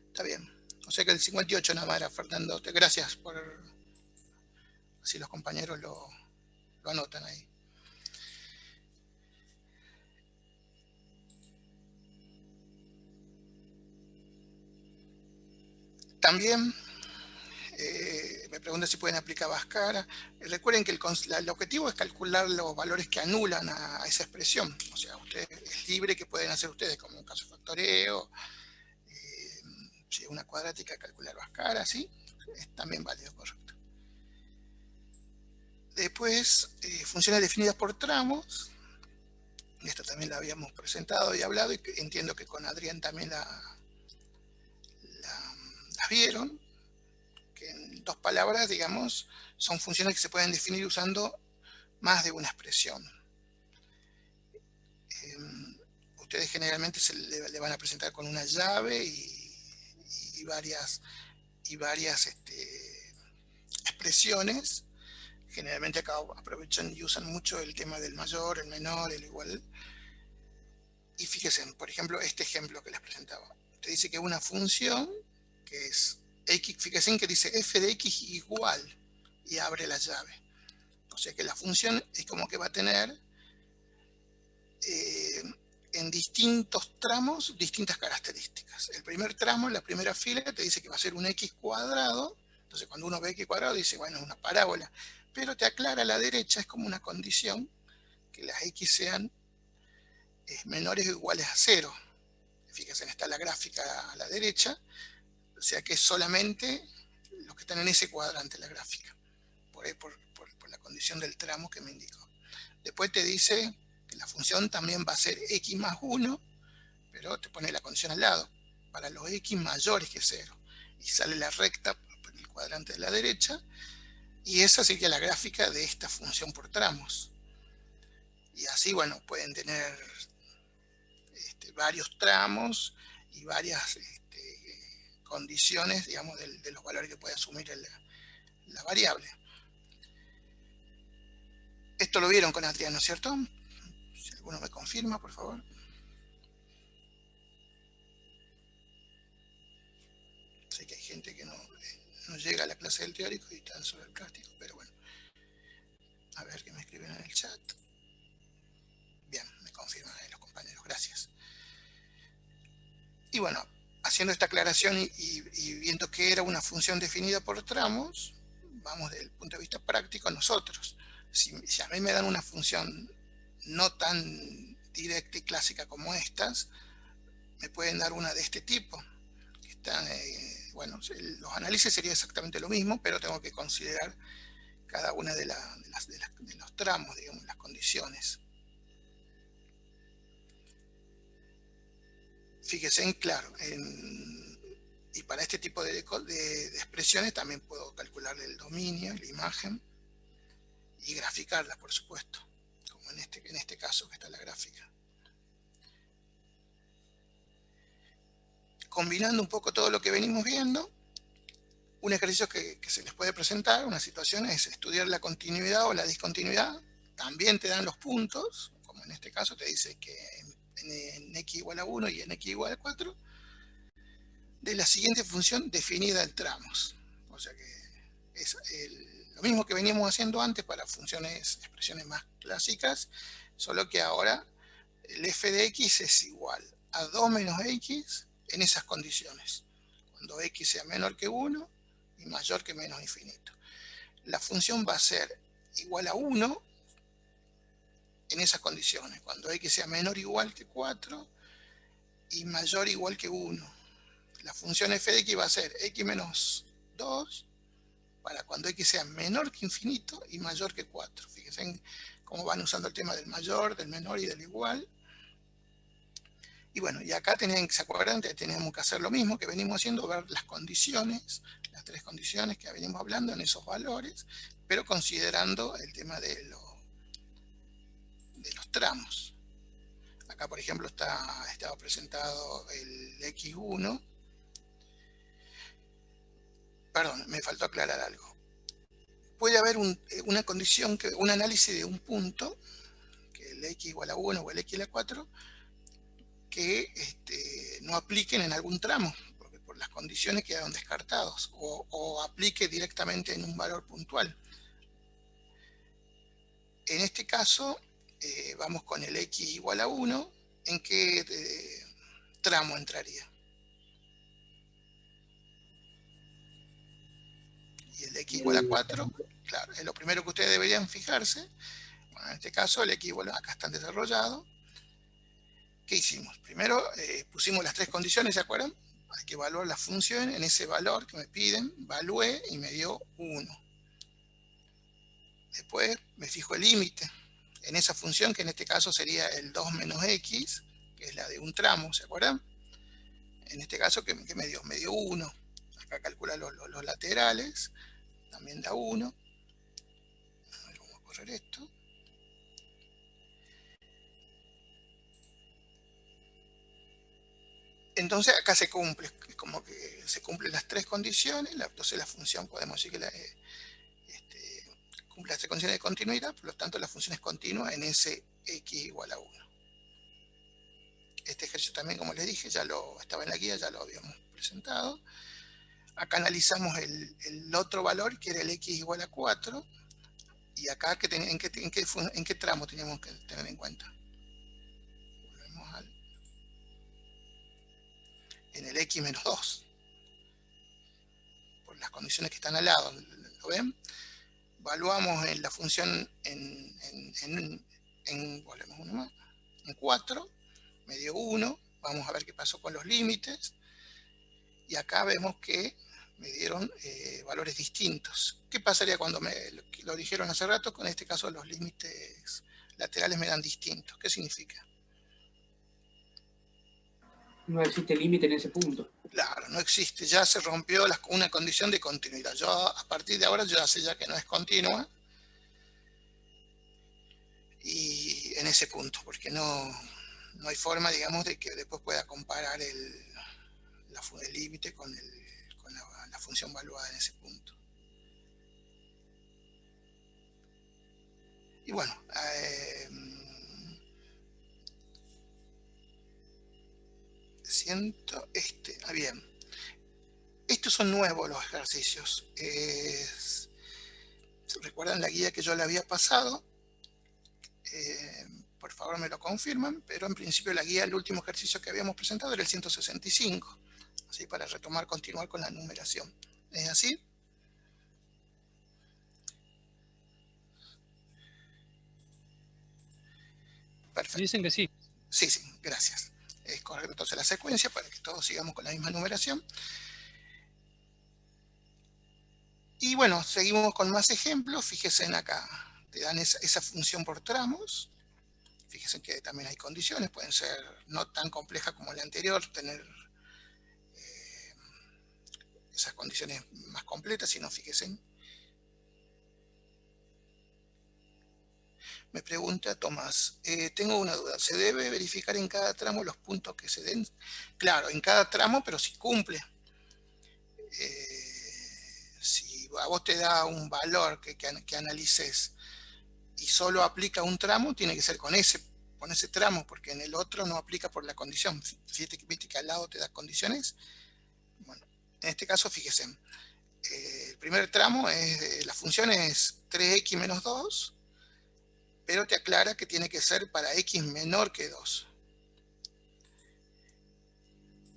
Está bien. O sea que el 58 nada más era Fernando. Gracias por... Así los compañeros lo anotan ahí. También me pregunta si pueden aplicar Bhaskara. Recuerden que el objetivo es calcular los valores que anulan a esa expresión. O sea, es libre que pueden hacer ustedes, como un caso de factoreo, si es una cuadrática, calcular Bhaskara, ¿sí? Es también válido, correcto. Después, funciones definidas por tramos. Esto también lo habíamos presentado y hablado, y entiendo que con Adrián también las vieron. Que en dos palabras, digamos, son funciones que se pueden definir usando más de una expresión. Ustedes generalmente le van a presentar con una llave y varias expresiones. Generalmente acá aprovechan y usan mucho el tema del mayor, el menor, el igual. Y fíjense, por ejemplo, este ejemplo que les presentaba. Usted dice que una función que es x, fíjense que dice f de x igual y abre la llave. O sea que la función es como que va a tener en distintos tramos distintas características. El primer tramo, la primera fila, te dice que va a ser un x cuadrado. Entonces cuando uno ve x cuadrado dice, bueno, es una parábola. Pero te aclara a la derecha, es como una condición que las x sean menores o iguales a 0. Fíjense, está la gráfica a la derecha. O sea que es solamente los que están en ese cuadrante la gráfica, por la condición del tramo que me indicó. Después te dice que la función también va a ser x más 1, pero te pone la condición al lado, para los x mayores que 0. Y sale la recta por el cuadrante de la derecha, y esa sería la gráfica de esta función por tramos. Y así, bueno, pueden tener varios tramos y varias condiciones, digamos, de los valores que puede asumir la variable. Esto lo vieron con Adrián, ¿no es cierto? Si alguno me confirma, por favor. Sé que hay gente que no llega a la clase del teórico y está sobre el práctico, pero bueno. A ver qué me escriben en el chat. Bien, me confirman ahí los compañeros, gracias. Y bueno, haciendo esta aclaración y viendo que era una función definida por tramos, vamos desde el punto de vista práctico nosotros. Si a mí me dan una función no tan directa y clásica como estas, me pueden dar una de este tipo, que bueno, los análisis sería exactamente lo mismo, pero tengo que considerar cada una de los tramos, digamos, las condiciones. Fíjense, claro, y para este tipo de expresiones también puedo calcular el dominio, la imagen, y graficarla, por supuesto, como en este caso que está la gráfica. Combinando un poco todo lo que venimos viendo, un ejercicio que se les puede presentar, una situación, es estudiar la continuidad o la discontinuidad. También te dan los puntos, como en este caso te dice que en x igual a 1 y en x igual a 4, de la siguiente función definida en tramos. O sea que es lo mismo que veníamos haciendo antes para expresiones más clásicas, solo que ahora el f de x es igual a 2 menos x en esas condiciones, cuando x sea menor que 1 y mayor que menos infinito. La función va a ser igual a 1 en esas condiciones, cuando x sea menor o igual que 4 y mayor o igual que 1. La función f de x va a ser x menos 2 para cuando x sea menor que infinito y mayor que 4. Fíjense cómo van usando el tema del mayor, del menor y del igual. Y bueno, y acá ¿se acuerdan? Teníamos que hacer lo mismo que venimos haciendo, ver las condiciones, las tres condiciones que venimos hablando en esos valores, pero considerando el tema de los tramos. Acá, por ejemplo, estaba presentado el x1. Perdón, me faltó aclarar algo. Puede haber una condición, un análisis de un punto, que el x igual a 1 o el x igual a 4, que no apliquen en algún tramo, porque por las condiciones quedaron descartados, o aplique directamente en un valor puntual. En este caso, vamos con el x igual a 1, ¿en qué tramo entraría? Y el x igual a 4, claro, es lo primero que ustedes deberían fijarse. Bueno, en este caso, el x igual a, acá están desarrollados. ¿Qué hicimos? Primero pusimos las tres condiciones, ¿se acuerdan? Hay que evaluar la función en ese valor que me piden, evalué y me dio 1. Después me fijo el límite en esa función, que en este caso sería el 2 menos x, que es la de un tramo, ¿se acuerdan? En este caso, ¿qué me dio? Me dio 1. Acá calcula los laterales, también da 1. A ver, vamos a correr esto. Entonces acá se cumple, es como que se cumplen las tres condiciones, entonces la función podemos decir que cumple las tres condiciones de continuidad, por lo tanto la función es continua en ese x igual a 1. Este ejercicio también, como les dije, ya estaba en la guía, ya lo habíamos presentado. Acá analizamos el otro valor, que era el x igual a 4, y acá ¿en qué tramo teníamos que tener en cuenta? Volvemos en el x menos 2, por las condiciones que están al lado, ¿lo ven? Evaluamos en la función volvemos uno más, en 4, me dio 1, vamos a ver qué pasó con los límites, y acá vemos que me dieron valores distintos. ¿Qué pasaría cuando lo dijeron hace rato? Con este caso los límites laterales me dan distintos. ¿Qué significa? No existe límite en ese punto. Claro, no existe, ya se rompió una condición de continuidad. Yo a partir de ahora ya sé que no es continua, y en ese punto, porque no hay forma, digamos, de que después pueda comparar el límite con la función evaluada en ese punto. Y bueno, bien. Estos son nuevos los ejercicios. ¿Recuerdan la guía que yo le había pasado? Por favor me lo confirman, pero en principio la guía, el último ejercicio que habíamos presentado era el 165, así para continuar con la numeración. ¿Es así? Perfecto. Dicen que sí. Sí, gracias. es correcto entonces la secuencia para que todos sigamos con la misma numeración. Y bueno, seguimos con más ejemplos. Fíjense en acá, te dan esa función por tramos. Fíjense que también hay condiciones, pueden ser no tan complejas como la anterior, tener esas condiciones más completas, sino fíjense. Me pregunta Tomás, tengo una duda, ¿se debe verificar en cada tramo los puntos que se den? Claro, en cada tramo, pero si cumple. Si a vos te da un valor que analices y solo aplica un tramo, tiene que ser con ese tramo, porque en el otro no aplica por la condición. Fíjate que al lado te da condiciones. Bueno, en este caso, fíjense, el primer tramo, la función es 3x menos 2, pero te aclara que tiene que ser para x menor que 2.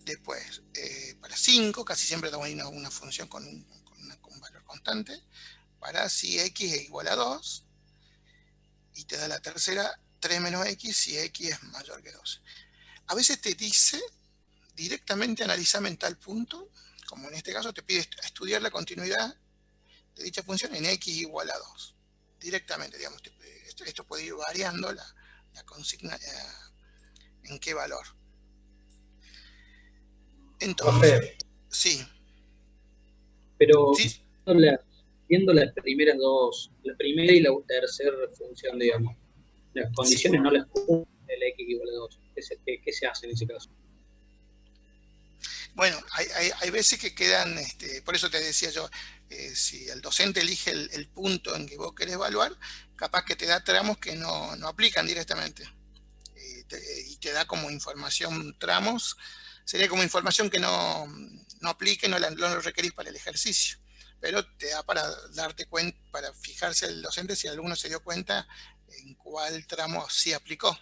Después, para 5, casi siempre damos una función con un valor constante, para si x es igual a 2, y te da la tercera, 3 menos x, si x es mayor que 2. A veces te dice, directamente analizame en tal punto, como en este caso te pide estudiar la continuidad de dicha función en x igual a 2. Directamente, digamos, esto puede ir variando la consigna en qué valor. Entonces, sí. Pero ¿Sí? viendo las primeras dos, la primera y la tercera función, digamos, las condiciones no las cumple el x igual a 2. ¿Qué se hace en ese caso? Bueno, hay veces que quedan, por eso te decía yo, si el docente elige el punto en que vos querés evaluar, capaz que te da tramos que no aplican directamente. Y te da como información tramos, sería como información que no aplique, no lo requerís para el ejercicio. Pero te da para darte cuenta, para fijarse el docente si alguno se dio cuenta en cuál tramo sí aplicó.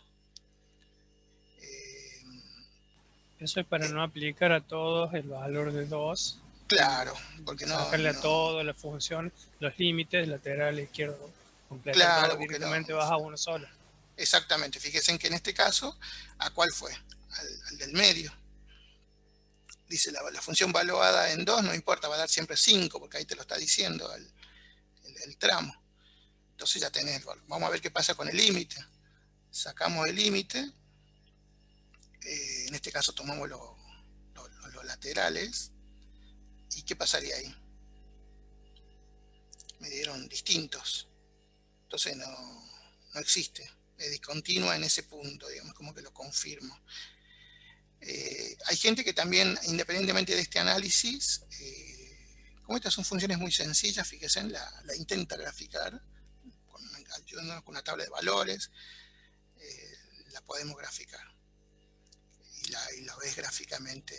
Eso es para no aplicar a todos el valor de 2. Claro, porque sacarle a todo la función, los límites, lateral, izquierdo, completar claro, todo, directamente vas a uno solo. Exactamente, fíjense que en este caso, ¿a cuál fue? Al del medio. Dice la función valuada en 2, no importa, va a dar siempre 5, porque ahí te lo está diciendo el tramo. Entonces ya tenés el valor. Vamos a ver qué pasa con el límite. Sacamos el límite. En este caso tomamos los laterales. ¿Y qué pasaría ahí? Me dieron distintos. Entonces no existe. Es discontinua en ese punto, digamos, como que lo confirmo. Hay gente que también, independientemente de este análisis, como estas son funciones muy sencillas, fíjense, la intenta graficar ayudándonos con una tabla de valores, la podemos graficar y la ves gráficamente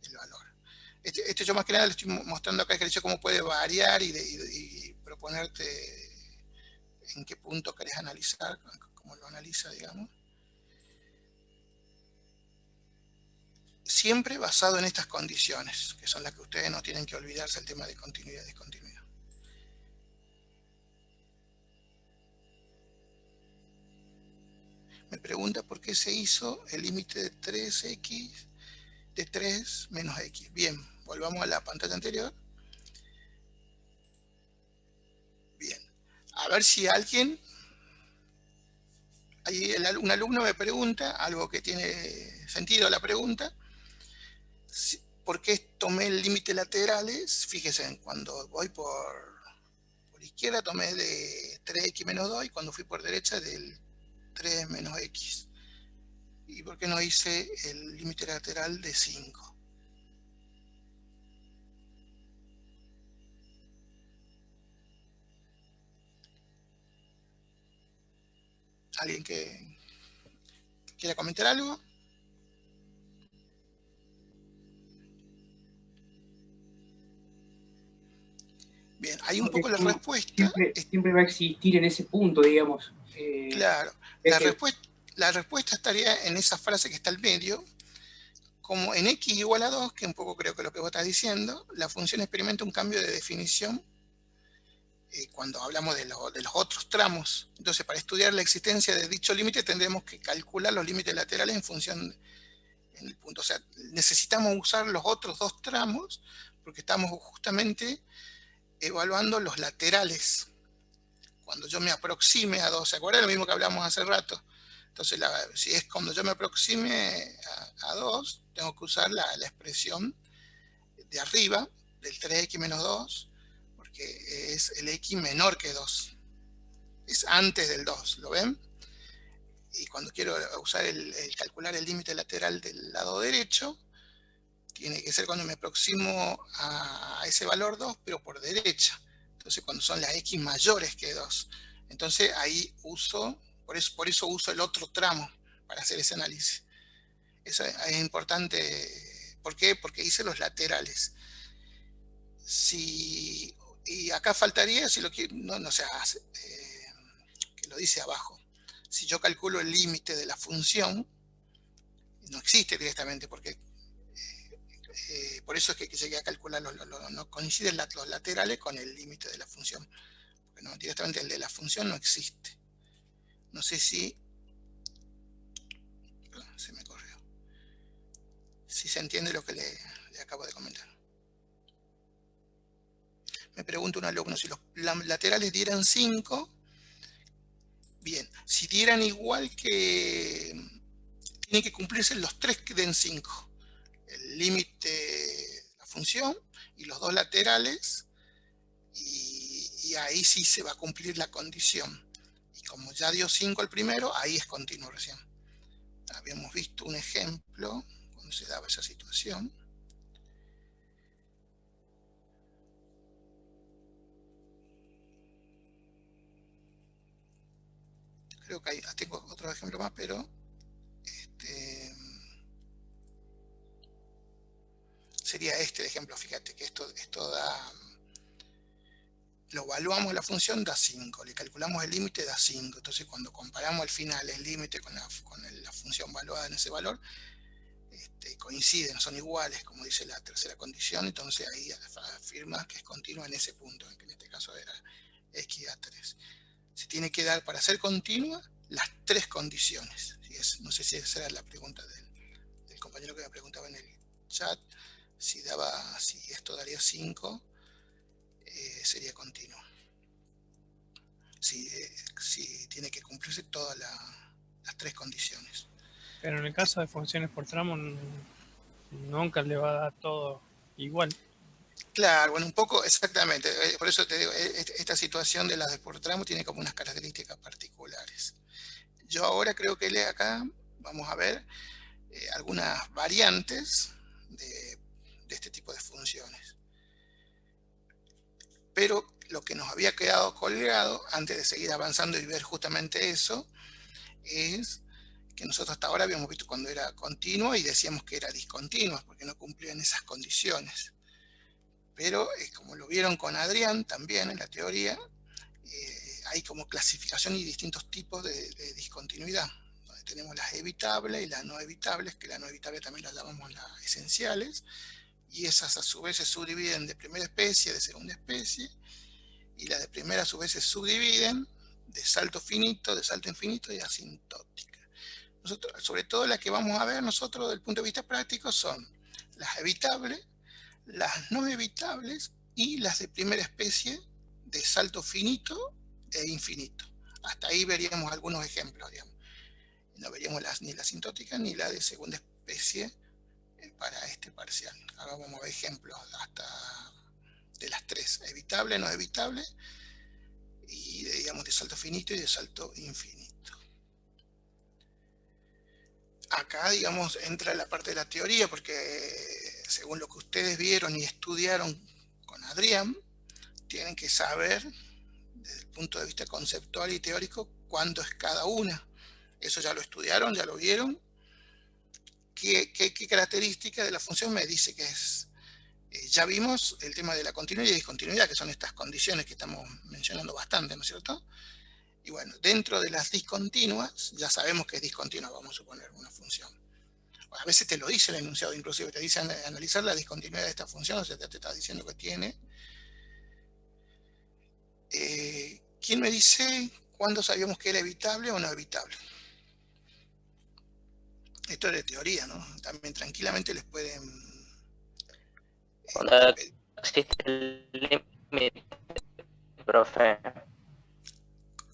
el valor. Este yo más que nada le estoy mostrando acá el ejercicio cómo puede variar y proponerte en qué punto querés analizar, cómo lo analiza, digamos. Siempre basado en estas condiciones, que son las que ustedes no tienen que olvidarse, el tema de continuidad y discontinuidad. Me pregunta por qué se hizo el límite de 3x, de 3 menos x. Bien, volvamos a la pantalla anterior. Bien, a ver si alguien... Ahí un alumno me pregunta, algo que tiene sentido la pregunta, ¿por qué tomé el límite laterales? Fíjense, cuando voy por izquierda tomé de 3x menos 2 y cuando fui por derecha del 3 menos x. ¿Y por qué no hice el límite lateral de 5? ¿Alguien que quiera comentar algo? Bien, hay un poco la respuesta. Siempre va a existir en ese punto, digamos. Claro, la respuesta estaría en esa frase que está al medio, como en x igual a 2, que un poco creo que es lo que vos estás diciendo, la función experimenta un cambio de definición cuando hablamos de los otros tramos. Entonces, para estudiar la existencia de dicho límite, tendremos que calcular los límites laterales en función en el punto. O sea, necesitamos usar los otros dos tramos porque estamos justamente evaluando los laterales. Cuando yo me aproxime a 2, ¿se acuerdan lo mismo que hablamos hace rato? Entonces, si es cuando yo me aproxime a 2, tengo que usar la expresión de arriba, del 3x menos 2, porque es el x menor que 2. Es antes del 2, ¿lo ven? Y cuando quiero usar calcular el límite lateral del lado derecho, tiene que ser cuando me aproximo a ese valor 2, pero por derecha. Entonces, cuando son las x mayores que 2. Entonces, ahí uso, por eso uso el otro tramo para hacer ese análisis. Eso es importante. ¿Por qué? Porque hice los laterales. Y acá faltaría, si lo quiero, no se hace, que lo dice abajo. Si yo calculo el límite de la función, no existe directamente, porque por eso es que llegué a calcular, no coinciden los laterales con el límite de la función. Porque no, directamente el de la función no existe. No sé si... Perdón, se me corrió. Si se entiende lo que le acabo de comentar. Me pregunta un alumno, si los laterales dieran 5, bien, si dieran igual que... Tienen que cumplirse los 3 que den 5. El límite de la función y los dos laterales, y ahí sí se va a cumplir la condición. Y como ya dio 5 el primero, ahí es continuo recién. Habíamos visto un ejemplo cuando se daba esa situación. Creo que tengo otro ejemplo más, pero sería este el ejemplo. Fíjate que esto da... Lo evaluamos la función, da 5. Le calculamos el límite, da 5. Entonces, cuando comparamos al final el límite con la función evaluada en ese valor, coinciden, son iguales, como dice la tercera condición. Entonces, ahí afirma que es continua en ese punto, que en este caso era x a 3. Se tiene que dar, para ser continua, las 3 condiciones. No sé si esa era la pregunta del compañero que me preguntaba en el chat. Si esto daría 5, sería continuo. Si tiene que cumplirse todas las 3 condiciones. Pero en el caso de funciones por tramo, nunca le va a dar todo igual. Claro, bueno, un poco, exactamente. Por eso te digo, esta situación de las de por tramo tiene como unas características particulares. Yo ahora creo que acá vamos a ver algunas variantes de este tipo de funciones. Pero lo que nos había quedado colgado, antes de seguir avanzando y ver justamente eso, es que nosotros hasta ahora habíamos visto cuando era continuo y decíamos que era discontinuo, porque no cumplían esas condiciones. Pero como lo vieron con Adrián también en la teoría, hay como clasificación y distintos tipos de discontinuidad. Donde tenemos las evitables y las no evitables, que las no evitables también las llamamos las esenciales, y esas a su vez se subdividen de primera especie, de segunda especie, y las de primera a su vez se subdividen de salto finito, de salto infinito y asintótica. Sobre todo las que vamos a ver nosotros desde el punto de vista práctico son las evitables, las no evitables y las de primera especie de salto finito e infinito. Hasta ahí veríamos algunos ejemplos, digamos. No veríamos ni la asintótica ni la de segunda especie para este parcial. Ahora vamos a ver ejemplos hasta de las 3, evitable, no evitable, y digamos de salto finito y de salto infinito. Acá, digamos, entra la parte de la teoría, porque según lo que ustedes vieron y estudiaron con Adrián, tienen que saber, desde el punto de vista conceptual y teórico, cuándo es cada una. Eso ya lo estudiaron, ya lo vieron. ¿Qué característica de la función me dice que es? Ya vimos el tema de la continuidad y discontinuidad, que son estas condiciones que estamos mencionando bastante, ¿no es cierto? Y bueno, dentro de las discontinuas, ya sabemos que es discontinua, vamos a suponer, una función. A veces te lo dice el enunciado, inclusive te dice analizar la discontinuidad de esta función, o sea, te está diciendo que tiene. ¿Quién me dice cuándo sabíamos que era evitable o no evitable? Esto es de teoría, ¿no? También tranquilamente les pueden... Cuando existe el límite, profe.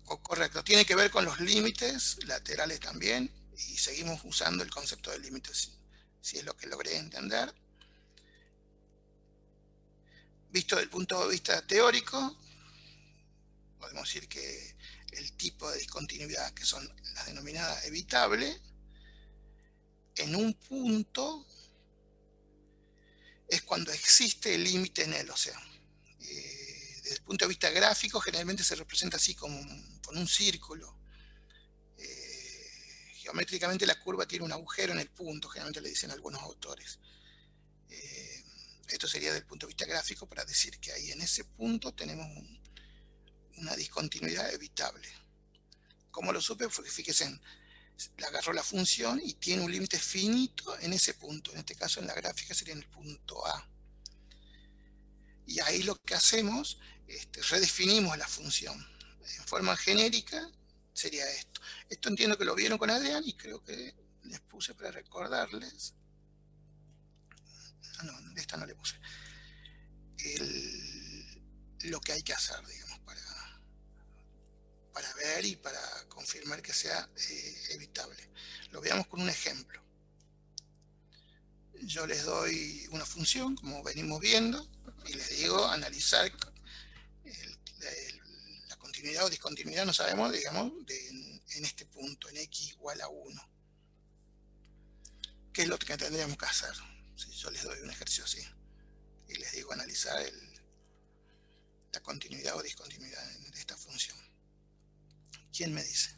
Correcto, tiene que ver con los límites laterales también, y seguimos usando el concepto de límites, si es lo que logré entender. Visto desde el punto de vista teórico, podemos decir que el tipo de discontinuidad, que son las denominadas evitables, en un punto es cuando existe el límite en él. O sea, desde el punto de vista gráfico, generalmente se representa así como con un círculo. Geométricamente la curva tiene un agujero en el punto, generalmente le dicen algunos autores. Esto sería desde el punto de vista gráfico para decir que ahí en ese punto tenemos una discontinuidad evitable. ¿Cómo lo supe? Porque fíjense, le agarró la función y tiene un límite finito en ese punto. En este caso en la gráfica sería en el punto A. Y ahí lo que hacemos, redefinimos la función. En forma genérica sería esto. Esto entiendo que lo vieron con Adrián y creo que les puse para recordarles. No, de esta no le puse. Lo que hay que hacer, digamos, para ver y para confirmar que sea evitable. Lo veamos con un ejemplo. Yo les doy una función, como venimos viendo, y les digo analizar la continuidad o discontinuidad, no sabemos, digamos, en este punto, en x igual a 1. ¿Qué es lo que tendríamos que hacer? Si yo les doy un ejercicio así y les digo analizar la continuidad o discontinuidad de esta función. ¿Quién me dice?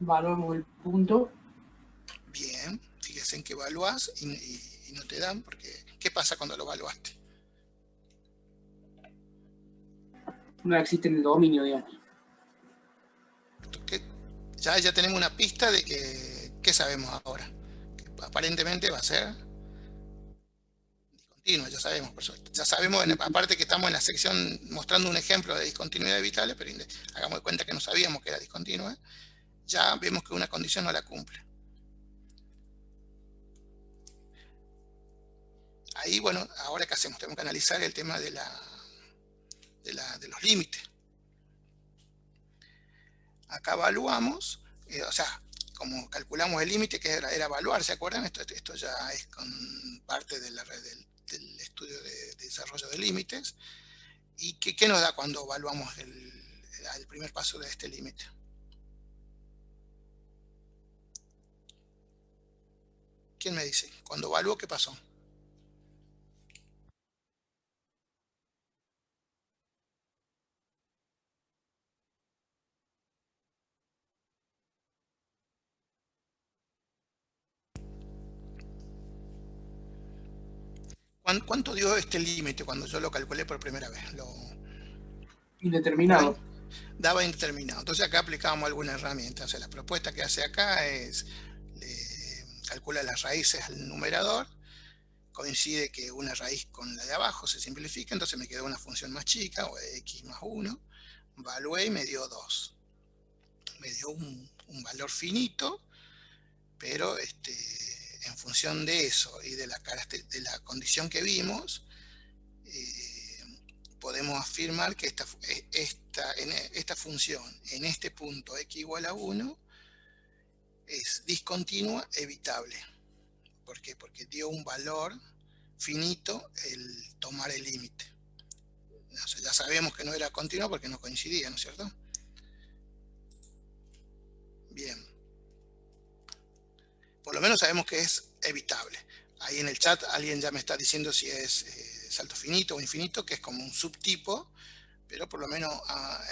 Evaluamos el punto. Bien, fíjense en que evaluás y no te dan, porque ¿qué pasa cuando lo evaluaste? No existe en el dominio, digamos. Ya tenemos una pista de que, ¿qué sabemos ahora? Que aparentemente va a ser discontinuo, ya sabemos, por suerte. Ya sabemos, aparte que estamos en la sección mostrando un ejemplo de discontinuidad evitable, pero hagamos de cuenta que no sabíamos que era discontinua, ya vemos que una condición no la cumple. Ahí, bueno, ahora ¿qué hacemos? Tenemos que analizar el tema de los límites. Acá evaluamos, o sea, como calculamos el límite, que era evaluar, ¿se acuerdan? Esto ya es con parte de del estudio de desarrollo de límites. ¿Y qué nos da cuando evaluamos el primer paso de este límite? ¿Quién me dice? Cuando evalúo, ¿qué pasó? ¿Cuánto dio este límite cuando yo lo calculé por primera vez? Indeterminado. Daba indeterminado. Entonces acá aplicábamos alguna herramienta. O sea, la propuesta que hace acá es, calcula las raíces al numerador, coincide que una raíz con la de abajo se simplifica, entonces me quedó una función más chica, o x más 1, evalué y me dio 2. Me dio un valor finito, pero en función de eso y de la condición que vimos, podemos afirmar que esta función en este punto x igual a 1 es discontinua evitable. ¿Por qué? Porque dio un valor finito el tomar el límite. O sea, ya sabemos que no era continua porque no coincidía, ¿no es cierto? Bien. Por lo menos sabemos que es evitable. Ahí en el chat alguien ya me está diciendo si es salto finito o infinito, que es como un subtipo, pero por lo menos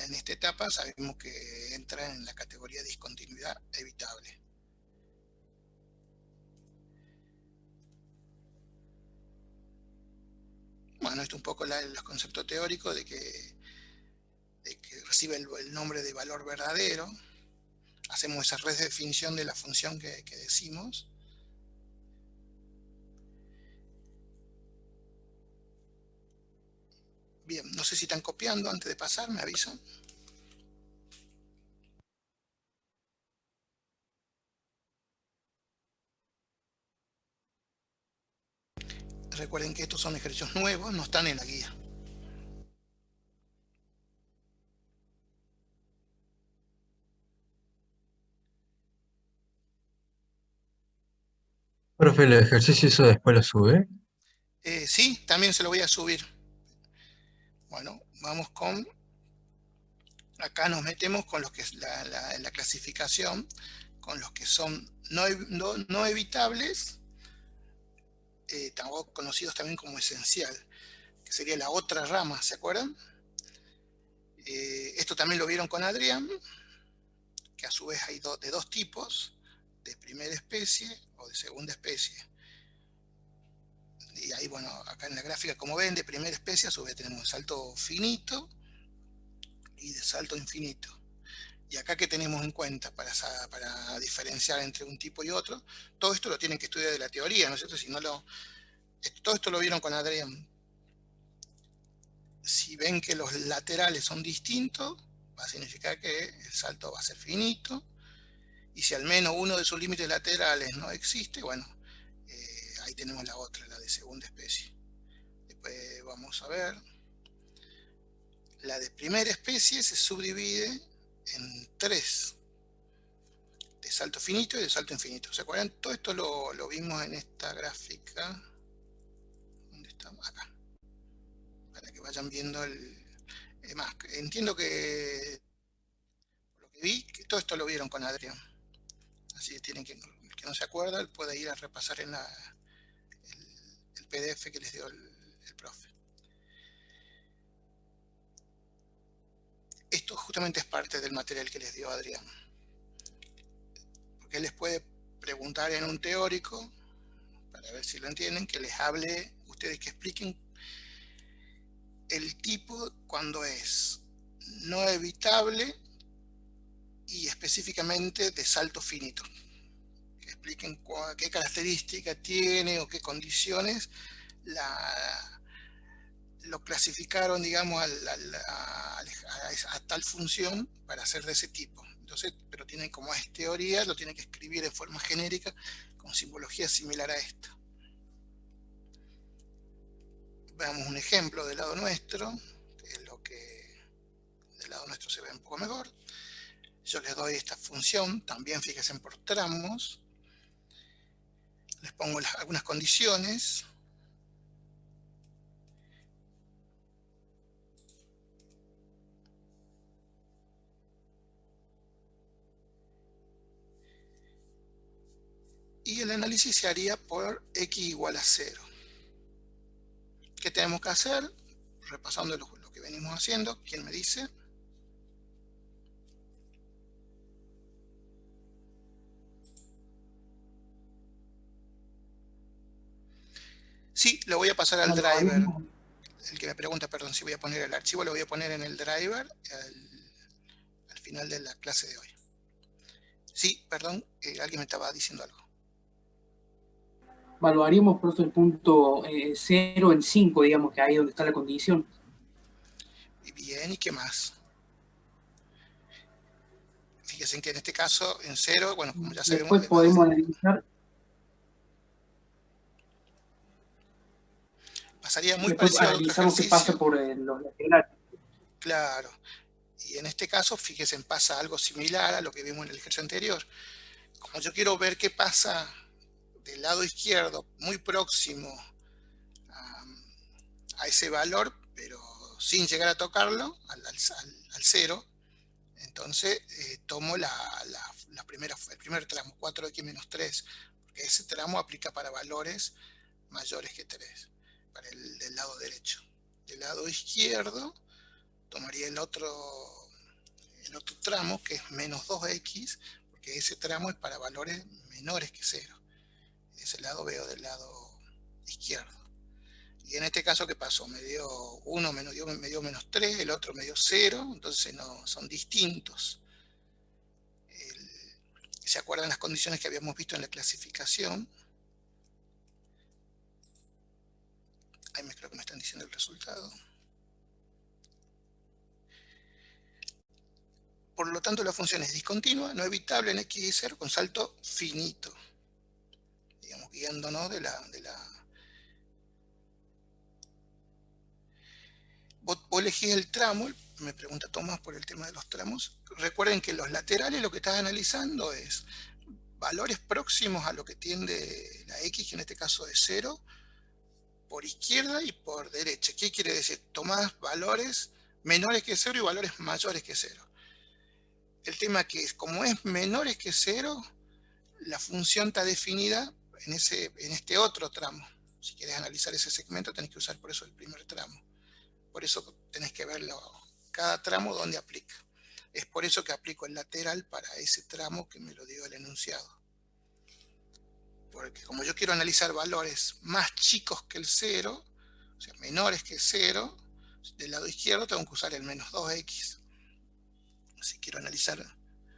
en esta etapa sabemos que entra en la categoría de discontinuidad evitable. Bueno, esto es un poco los conceptos teóricos de que recibe el nombre de valor verdadero. Hacemos esa redefinición de la función que decimos. Bien, no sé si están copiando antes de pasar, me avisan. Recuerden que estos son ejercicios nuevos, no están en la guía. Profe, ¿el ejercicio eso después lo sube? Sí, también se lo voy a subir. Bueno, vamos con... Acá nos metemos con los que es la clasificación, con los que son no evitables, conocidos también como esencial, que sería la otra rama, ¿se acuerdan? Esto también lo vieron con Adrián, que a su vez hay de dos tipos, de primera especie o de segunda especie. Y ahí, bueno, acá en la gráfica, como ven, de primera especie a su vez tenemos salto finito y de salto infinito. Y acá, ¿qué tenemos en cuenta para diferenciar entre un tipo y otro? Todo esto lo tienen que estudiar de la teoría, ¿no es cierto? Si no todo esto lo vieron con Adrián. Si ven que los laterales son distintos, va a significar que el salto va a ser finito. Y si al menos uno de sus límites laterales no existe, bueno, ahí tenemos la otra, la de segunda especie. Después vamos a ver. La de primera especie se subdivide en tres, de salto finito y de salto infinito. ¿Se acuerdan? Todo esto lo vimos en esta gráfica. ¿Dónde estamos? Acá. Para que vayan viendo más, entiendo que, por lo que vi, que todo esto lo vieron con Adrián. Así que el que no se acuerda puede ir a repasar en el PDF que les dio el profe. Esto justamente es parte del material que les dio Adrián. Porque él les puede preguntar en un teórico, para ver si lo entienden, que les hable, ustedes que expliquen el tipo cuando es no evitable y específicamente de salto finito. Que expliquen qué característica tiene o qué condiciones lo clasificaron, digamos, a tal función para ser de ese tipo. Entonces, pero tienen, como es teoría, lo tienen que escribir en forma genérica con simbología similar a esta. Veamos un ejemplo del lado nuestro, que es lo que del lado nuestro se ve un poco mejor. Yo les doy esta función, también fíjense por tramos. Les pongo algunas condiciones. Y el análisis se haría por x igual a 0. ¿Qué tenemos que hacer? Repasando lo que venimos haciendo. ¿Quién me dice? Sí, lo voy a pasar al driver. El que me pregunta, perdón, si voy a poner el archivo, lo voy a poner en el driver al final de la clase de hoy. Sí, perdón, alguien me estaba diciendo algo. Evaluaríamos por eso el punto 0 en 5, digamos, que ahí es donde está la condición. Bien, ¿y qué más? Fíjense que en este caso, en 0, bueno, como ya sabemos... Después podemos analizar... Pasaría muy parecido a otro ejercicio. Qué pasa por los laterales. Claro. Y en este caso, fíjense, pasa algo similar a lo que vimos en el ejercicio anterior. Como yo quiero ver qué pasa del lado izquierdo, muy próximo a ese valor, pero sin llegar a tocarlo, al 0, entonces tomo el primer tramo, 4x menos 3, porque ese tramo aplica para valores mayores que 3, para el del lado derecho. Del lado izquierdo, tomaría el otro tramo, que es menos 2x, porque ese tramo es para valores menores que 0. Ese lado veo del lado izquierdo. Y en este caso, ¿qué pasó? Me dio 1, me dio menos 3, el otro me dio 0, entonces no, son distintos. ¿Se acuerdan las condiciones que habíamos visto en la clasificación? Ahí creo que me están diciendo el resultado. Por lo tanto, la función es discontinua, no evitable en x y 0, con salto finito. Digamos, guiándonos de o elegís el tramo. Me pregunta Tomás por el tema de los tramos. Recuerden que los laterales lo que estás analizando es valores próximos a lo que tiende la X, que en este caso es 0, por izquierda y por derecha. ¿Qué quiere decir? Tomás valores menores que 0 y valores mayores que 0. El tema que es, como es menores que 0, la función está definida en este otro tramo. Si quieres analizar ese segmento, tenés que usar por eso el primer tramo. Por eso tenés que verlo, cada tramo donde aplica. Es por eso que aplico el lateral para ese tramo que me lo dio el enunciado. Porque como yo quiero analizar valores más chicos que el 0, o sea, menores que 0, del lado izquierdo tengo que usar el menos 2x. Si quiero analizar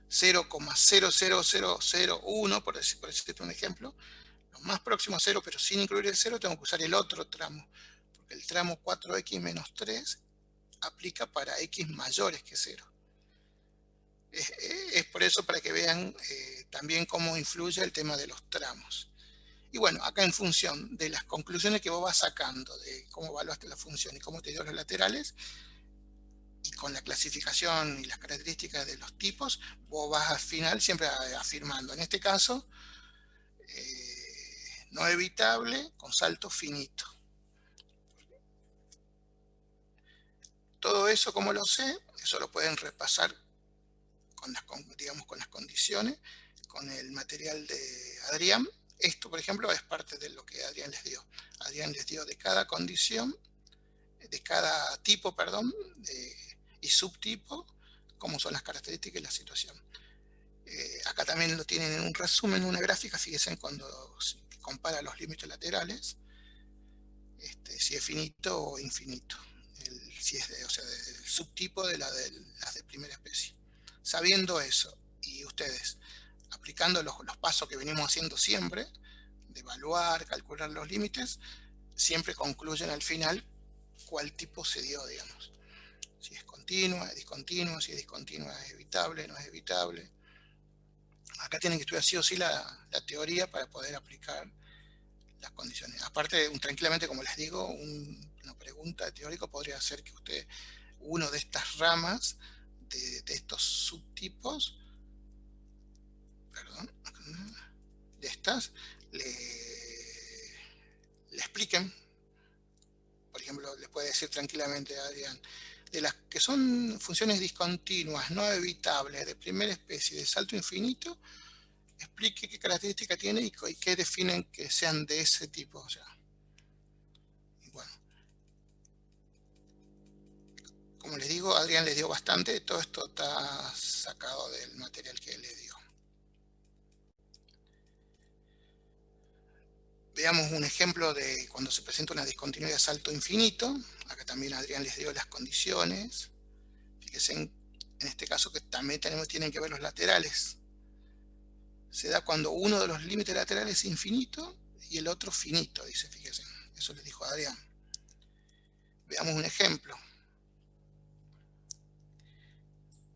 0,00001, por decirte un ejemplo, lo más próximo a 0, pero sin incluir el 0, tengo que usar el otro tramo. Porque el tramo 4x menos 3 aplica para x mayores que 0. Es por eso, para que vean también cómo influye el tema de los tramos. Y bueno, acá en función de las conclusiones que vos vas sacando, de cómo evaluaste la función y cómo te dio los laterales, y con la clasificación y las características de los tipos, vos vas al final siempre afirmando. En este caso, no evitable con salto finito. Todo eso, ¿cómo lo sé? Eso lo pueden repasar con las condiciones, con el material de Adrián. Esto, por ejemplo, es parte de lo que Adrián les dio. Adrián les dio de cada condición, de cada tipo, perdón, y subtipo, cómo son las características y la situación. Acá también lo tienen en un resumen, una gráfica. Fíjense cuando compara los límites laterales, si es finito o infinito, si es o sea, el subtipo de las de primera especie. Sabiendo eso, y ustedes aplicando los pasos que venimos haciendo siempre, de evaluar, calcular los límites, siempre concluyen al final cuál tipo se dio, digamos. Si es continua, es discontinua, si es discontinua es evitable, no es evitable. Acá tienen que estudiar sí o sí la teoría para poder aplicar las condiciones. Aparte, tranquilamente, como les digo, una pregunta de teórico podría ser que usted, uno de estas ramas, de estos subtipos, perdón, de estas, le expliquen. Por ejemplo, les puede decir tranquilamente a Adrián, de las que son funciones discontinuas, no evitables, de primera especie, de salto infinito, explique qué característica tiene y qué definen que sean de ese tipo. O sea, y bueno, como les digo, Adrián les dio bastante. Todo esto está sacado del material que él le dio. Veamos un ejemplo de cuando se presenta una discontinuidad de salto infinito. Acá también Adrián les dio las condiciones. Fíjense en este caso que también tienen que ver los laterales. Se da cuando uno de los límites laterales es infinito y el otro finito, dice, fíjense. Eso les dijo Adrián. Veamos un ejemplo.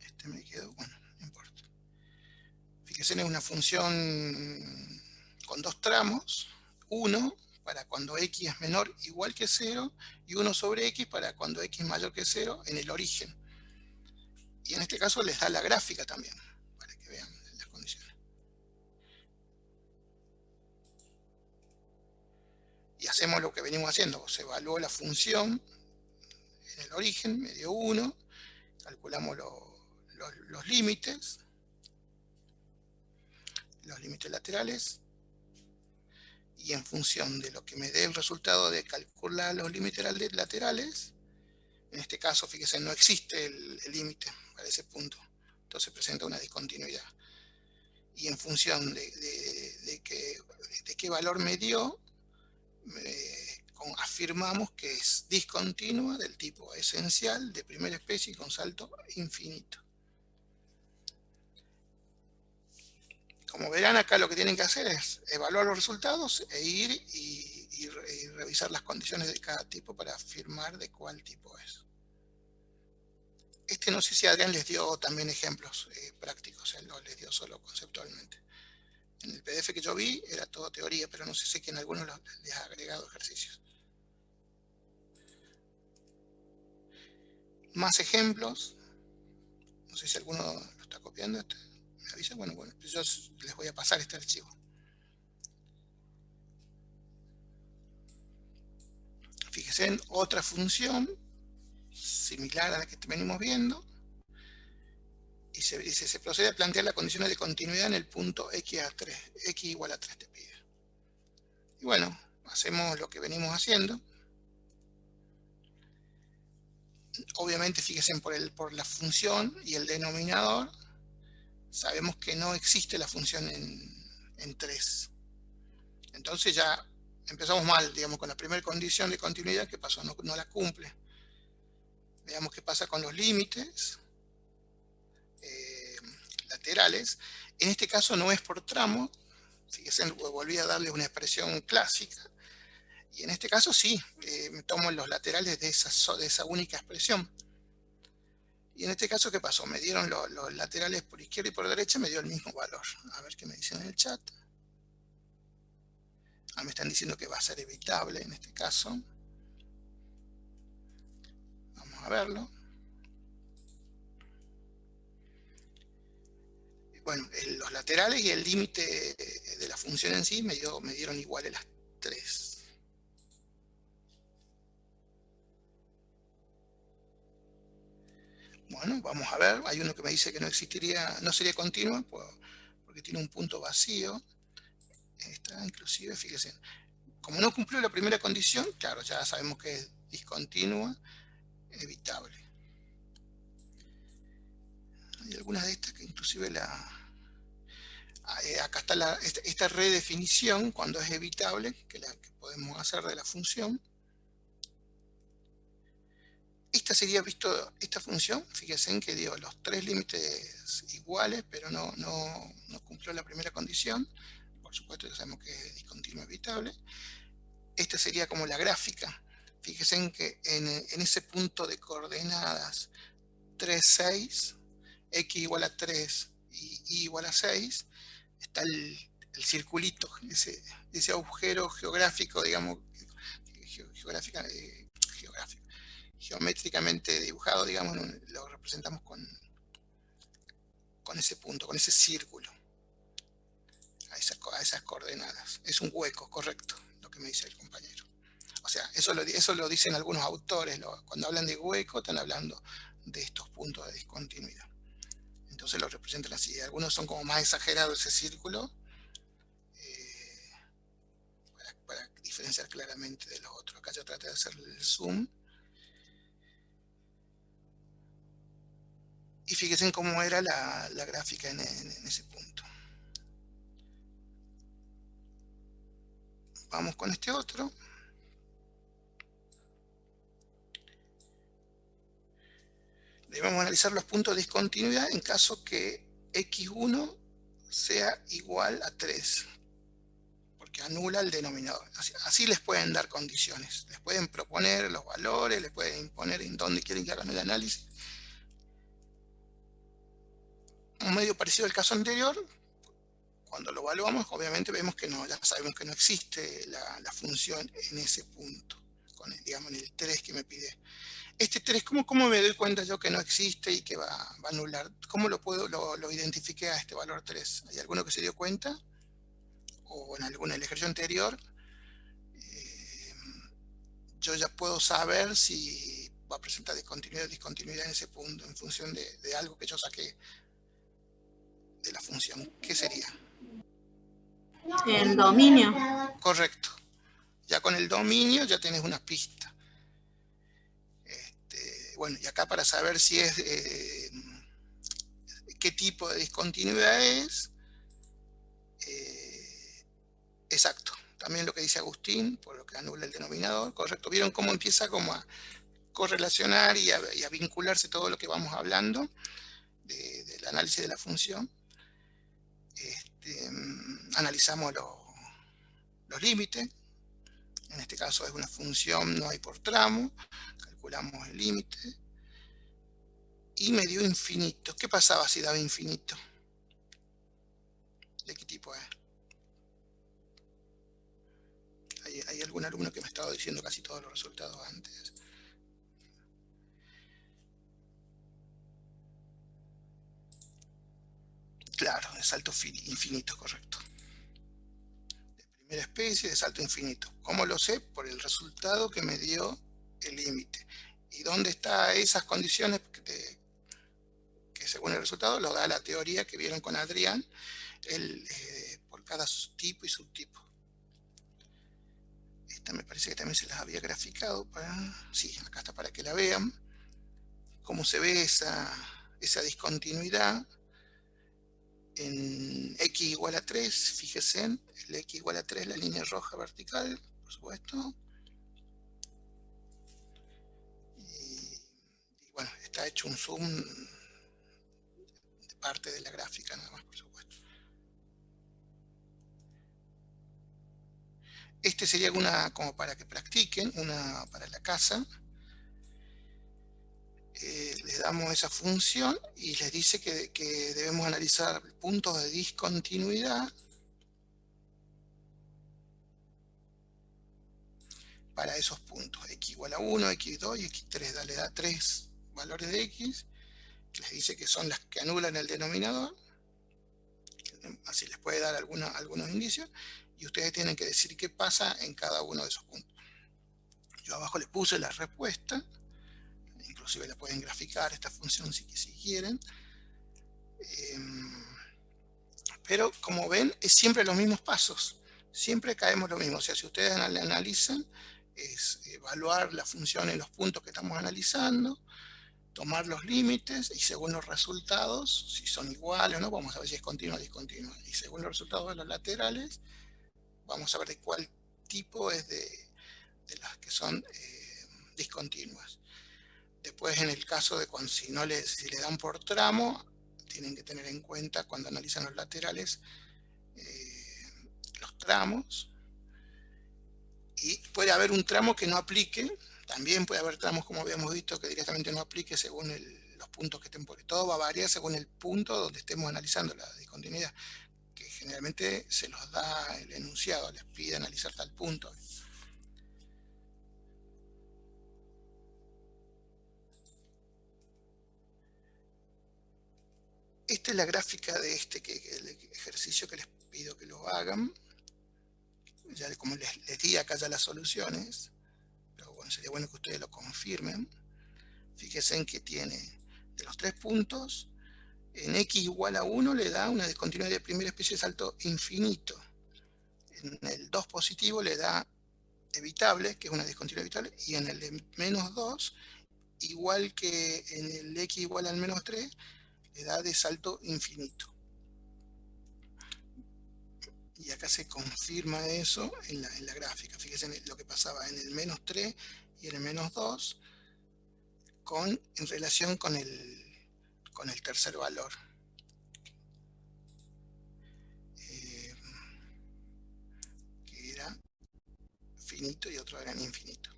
Este me quedó, bueno, no importa. Fíjense, es una función con dos tramos. Uno para cuando x es menor o igual que 0 y 1 sobre x para cuando x es mayor que 0 en el origen. Y en este caso les da la gráfica también, para que vean las condiciones. Y hacemos lo que venimos haciendo. Se evaluó la función en el origen, me dio 1, calculamos los límites laterales, y en función de lo que me dé el resultado de calcular los límites laterales, en este caso, fíjense, no existe el límite para ese punto, entonces presenta una discontinuidad. Y en función de qué valor me dio, afirmamos que es discontinua del tipo esencial de primera especie y con salto infinito. Como verán, acá lo que tienen que hacer es evaluar los resultados e ir y revisar las condiciones de cada tipo para afirmar de cuál tipo es. No sé si Adrián les dio también ejemplos prácticos, él no les dio solo conceptualmente. En el PDF que yo vi era todo teoría, pero no sé si que en algunos les ha agregado ejercicios. más ejemplos. No sé si alguno lo está copiando. ¿Me avisa? Bueno, pues yo les voy a pasar este archivo. Fíjense en otra función similar a la que venimos viendo. Y se procede a plantear las condiciones de continuidad en el punto x a 3. X igual a 3 te pide. Y bueno, hacemos lo que venimos haciendo. Obviamente, fíjense por la función y el denominador. Sabemos que no existe la función en 3. Entonces ya empezamos mal, digamos, con la primera condición de continuidad. ¿Qué pasó? No la cumple. Veamos qué pasa con los límites laterales. En este caso no es por tramo. Fíjense, volví a darle una expresión clásica. Y en este caso sí, tomo los laterales de esa única expresión. Y en este caso, ¿qué pasó? Me dieron los laterales por izquierda y por derecha, me dio el mismo valor. A ver qué me dicen en el chat. Me están diciendo que va a ser evitable en este caso. Vamos a verlo. Bueno, los laterales y el límite de la función en sí me dieron iguales las 3. Bueno, vamos a ver. Hay uno que me dice que no sería continua porque tiene un punto vacío. Esta, inclusive, fíjense, como no cumplió la primera condición, claro, ya sabemos que es discontinua, evitable. Hay algunas de estas que inclusive acá está esta redefinición cuando es evitable, que podemos hacer de la función. Esta sería visto, esta función, fíjense en que dio los 3 límites iguales, pero no cumplió la primera condición. Por supuesto, ya sabemos que es discontinuo evitable. Esta sería como la gráfica. Fíjense en que en ese punto de coordenadas 3, 6, x igual a 3 y y igual a 6, está el circulito, ese agujero geográfico, digamos, geométricamente dibujado, digamos, lo representamos con ese punto, con ese círculo, a esas coordenadas. Es un hueco, correcto, lo que me dice el compañero. O sea, eso lo dicen algunos autores, cuando hablan de hueco, están hablando de estos puntos de discontinuidad. Entonces lo representan así. Algunos son como más exagerados ese círculo, para diferenciar claramente de los otros. Acá yo traté de hacer el zoom. Y fíjense cómo era la gráfica en ese punto. Vamos con este otro. Debemos analizar los puntos de discontinuidad en caso que x1 sea igual a 3, porque anula el denominador. Así les pueden dar condiciones. Les pueden proponer los valores, les pueden imponer en dónde quieren que hagan el análisis. Un medio parecido al caso anterior. Cuando lo evaluamos, obviamente vemos que no, ya sabemos que no existe la función en ese punto, digamos en el 3 que me pide. Este 3, ¿cómo me doy cuenta yo que no existe y que va a anular? ¿Cómo lo identifiqué a este valor 3? ¿Hay alguno que se dio cuenta? O en el ejercicio anterior, yo ya puedo saber si va a presentar discontinuidad o discontinuidad en ese punto, en función de algo que yo saqué de la función. ¿Qué sería? El dominio. Correcto. Ya con el dominio ya tienes una pista. Bueno, y acá para saber si es qué tipo de discontinuidad es, exacto. También lo que dice Agustín, por lo que anula el denominador, correcto. ¿Vieron cómo empieza como a correlacionar y a vincularse todo lo que vamos hablando del análisis de la función? Analizamos los límites. En este caso es una función, no hay por tramo. Calculamos el límite. Y me dio infinito. ¿Qué pasaba si daba infinito? ¿De qué tipo es? Hay algún alumno que me estaba diciendo casi todos los resultados antes. salto infinito, correcto. De primera especie, de salto infinito. ¿Cómo lo sé? Por el resultado que me dio el límite. ¿Y dónde están esas condiciones que según el resultado lo da la teoría que vieron con Adrián, por cada tipo y subtipo? Esta me parece que también se las había graficado sí, acá está para que la vean. Cómo se ve esa discontinuidad en x igual a 3, fíjense, el x igual a 3, la línea roja vertical, por supuesto. Y bueno, está hecho un zoom de parte de la gráfica nada más, por supuesto. Este sería una como para que practiquen, una para la casa. Les damos esa función y les dice que debemos analizar puntos de discontinuidad para esos puntos, x igual a 1, x2 y x3. Le da 3 valores de x, que les dice que son las que anulan el denominador, así les puede dar algunos indicios, y ustedes tienen que decir qué pasa en cada uno de esos puntos. Yo abajo les puse la respuesta, inclusive la pueden graficar esta función si quieren, pero como ven es siempre los mismos pasos, siempre caemos lo mismo. O sea, si ustedes analizan, es evaluar la función en los puntos que estamos analizando, tomar los límites y según los resultados, si son iguales o no, vamos a ver si es continua o discontinua, y según los resultados de los laterales vamos a ver de cuál tipo es de las que son discontinuas. Después, en el caso de si le dan por tramo, tienen que tener en cuenta cuando analizan los laterales los tramos. Y puede haber un tramo que no aplique. También puede haber tramos, como habíamos visto, que directamente no aplique según los puntos que estén por. Todo va a variar según el punto donde estemos analizando la discontinuidad, que generalmente se los da el enunciado, les pide analizar tal punto. Esta es la gráfica de el ejercicio que les pido que lo hagan. Ya como les di acá ya las soluciones, pero bueno, sería bueno que ustedes lo confirmen. Fíjense en que tiene de los 3 puntos, en x igual a 1 le da una discontinuidad de primera especie de salto infinito. En el 2 positivo le da evitable, que es una discontinuidad evitable, y en el de menos 2, igual que en el x igual al menos 3, le da de salto infinito. Y acá se confirma eso en la gráfica. Fíjense en lo que pasaba en el menos 3 y en el menos 2 en relación con el tercer valor. Que era finito y otro era infinito.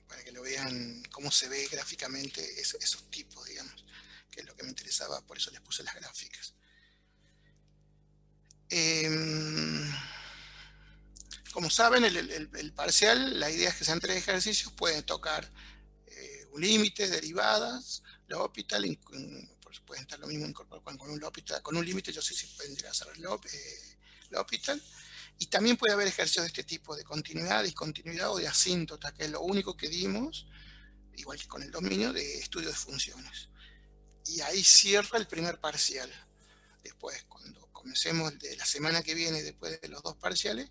Para que lo vean cómo se ve gráficamente esos tipos, digamos, que es lo que me interesaba, por eso les puse las gráficas. Como saben, el parcial, la idea es que sean 3 ejercicios, pueden tocar un límite, derivadas, L'Hopital, pueden estar lo mismo incorporado con un L'Hopital, con un límite, yo sé si pueden llegar a hacer L'Hopital, y también puede haber ejercicios de este tipo, de continuidad, discontinuidad o de asíntota, que es lo único que dimos, igual que con el dominio, de estudio de funciones. Y ahí cierra el primer parcial. Después, cuando comencemos de la semana que viene, después de los 2 parciales,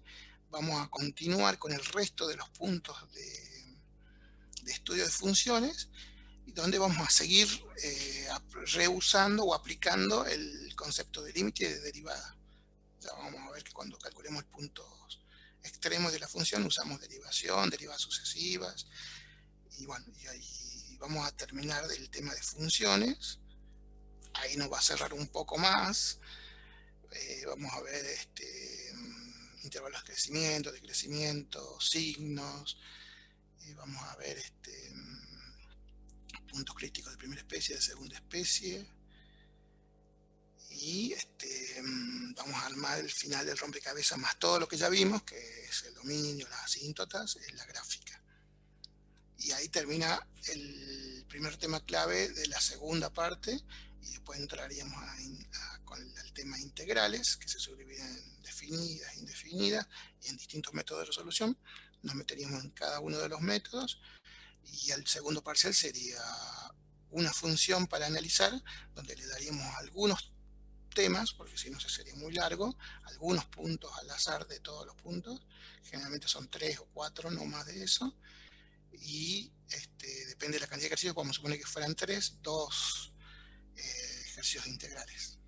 vamos a continuar con el resto de los puntos de estudio de funciones, donde vamos a seguir reusando o aplicando el concepto de límite y de derivada. Ya vamos a ver que cuando calculemos puntos extremos de la función usamos derivación, derivadas sucesivas, y bueno, y ahí vamos a terminar del tema de funciones. Ahí nos va a cerrar un poco más. Vamos a ver intervalos de crecimiento, decrecimiento, signos. Vamos a ver puntos críticos de primera especie, de segunda especie. Y vamos a armar el final del rompecabezas más todo lo que ya vimos, que es el dominio, las asíntotas, la gráfica. Y ahí termina el primer tema clave de la segunda parte, y después entraríamos con el tema integrales, que se subdividen en definidas, indefinidas, y en distintos métodos de resolución. Nos meteríamos en cada uno de los métodos, y el segundo parcial sería una función para analizar, donde le daríamos algunos temas, porque si no se sería muy largo, algunos puntos al azar de todos los puntos, generalmente son 3 o 4, no más de eso, y depende de la cantidad de ejercicios, vamos a suponer que fueran 3, 2 ejercicios integrales.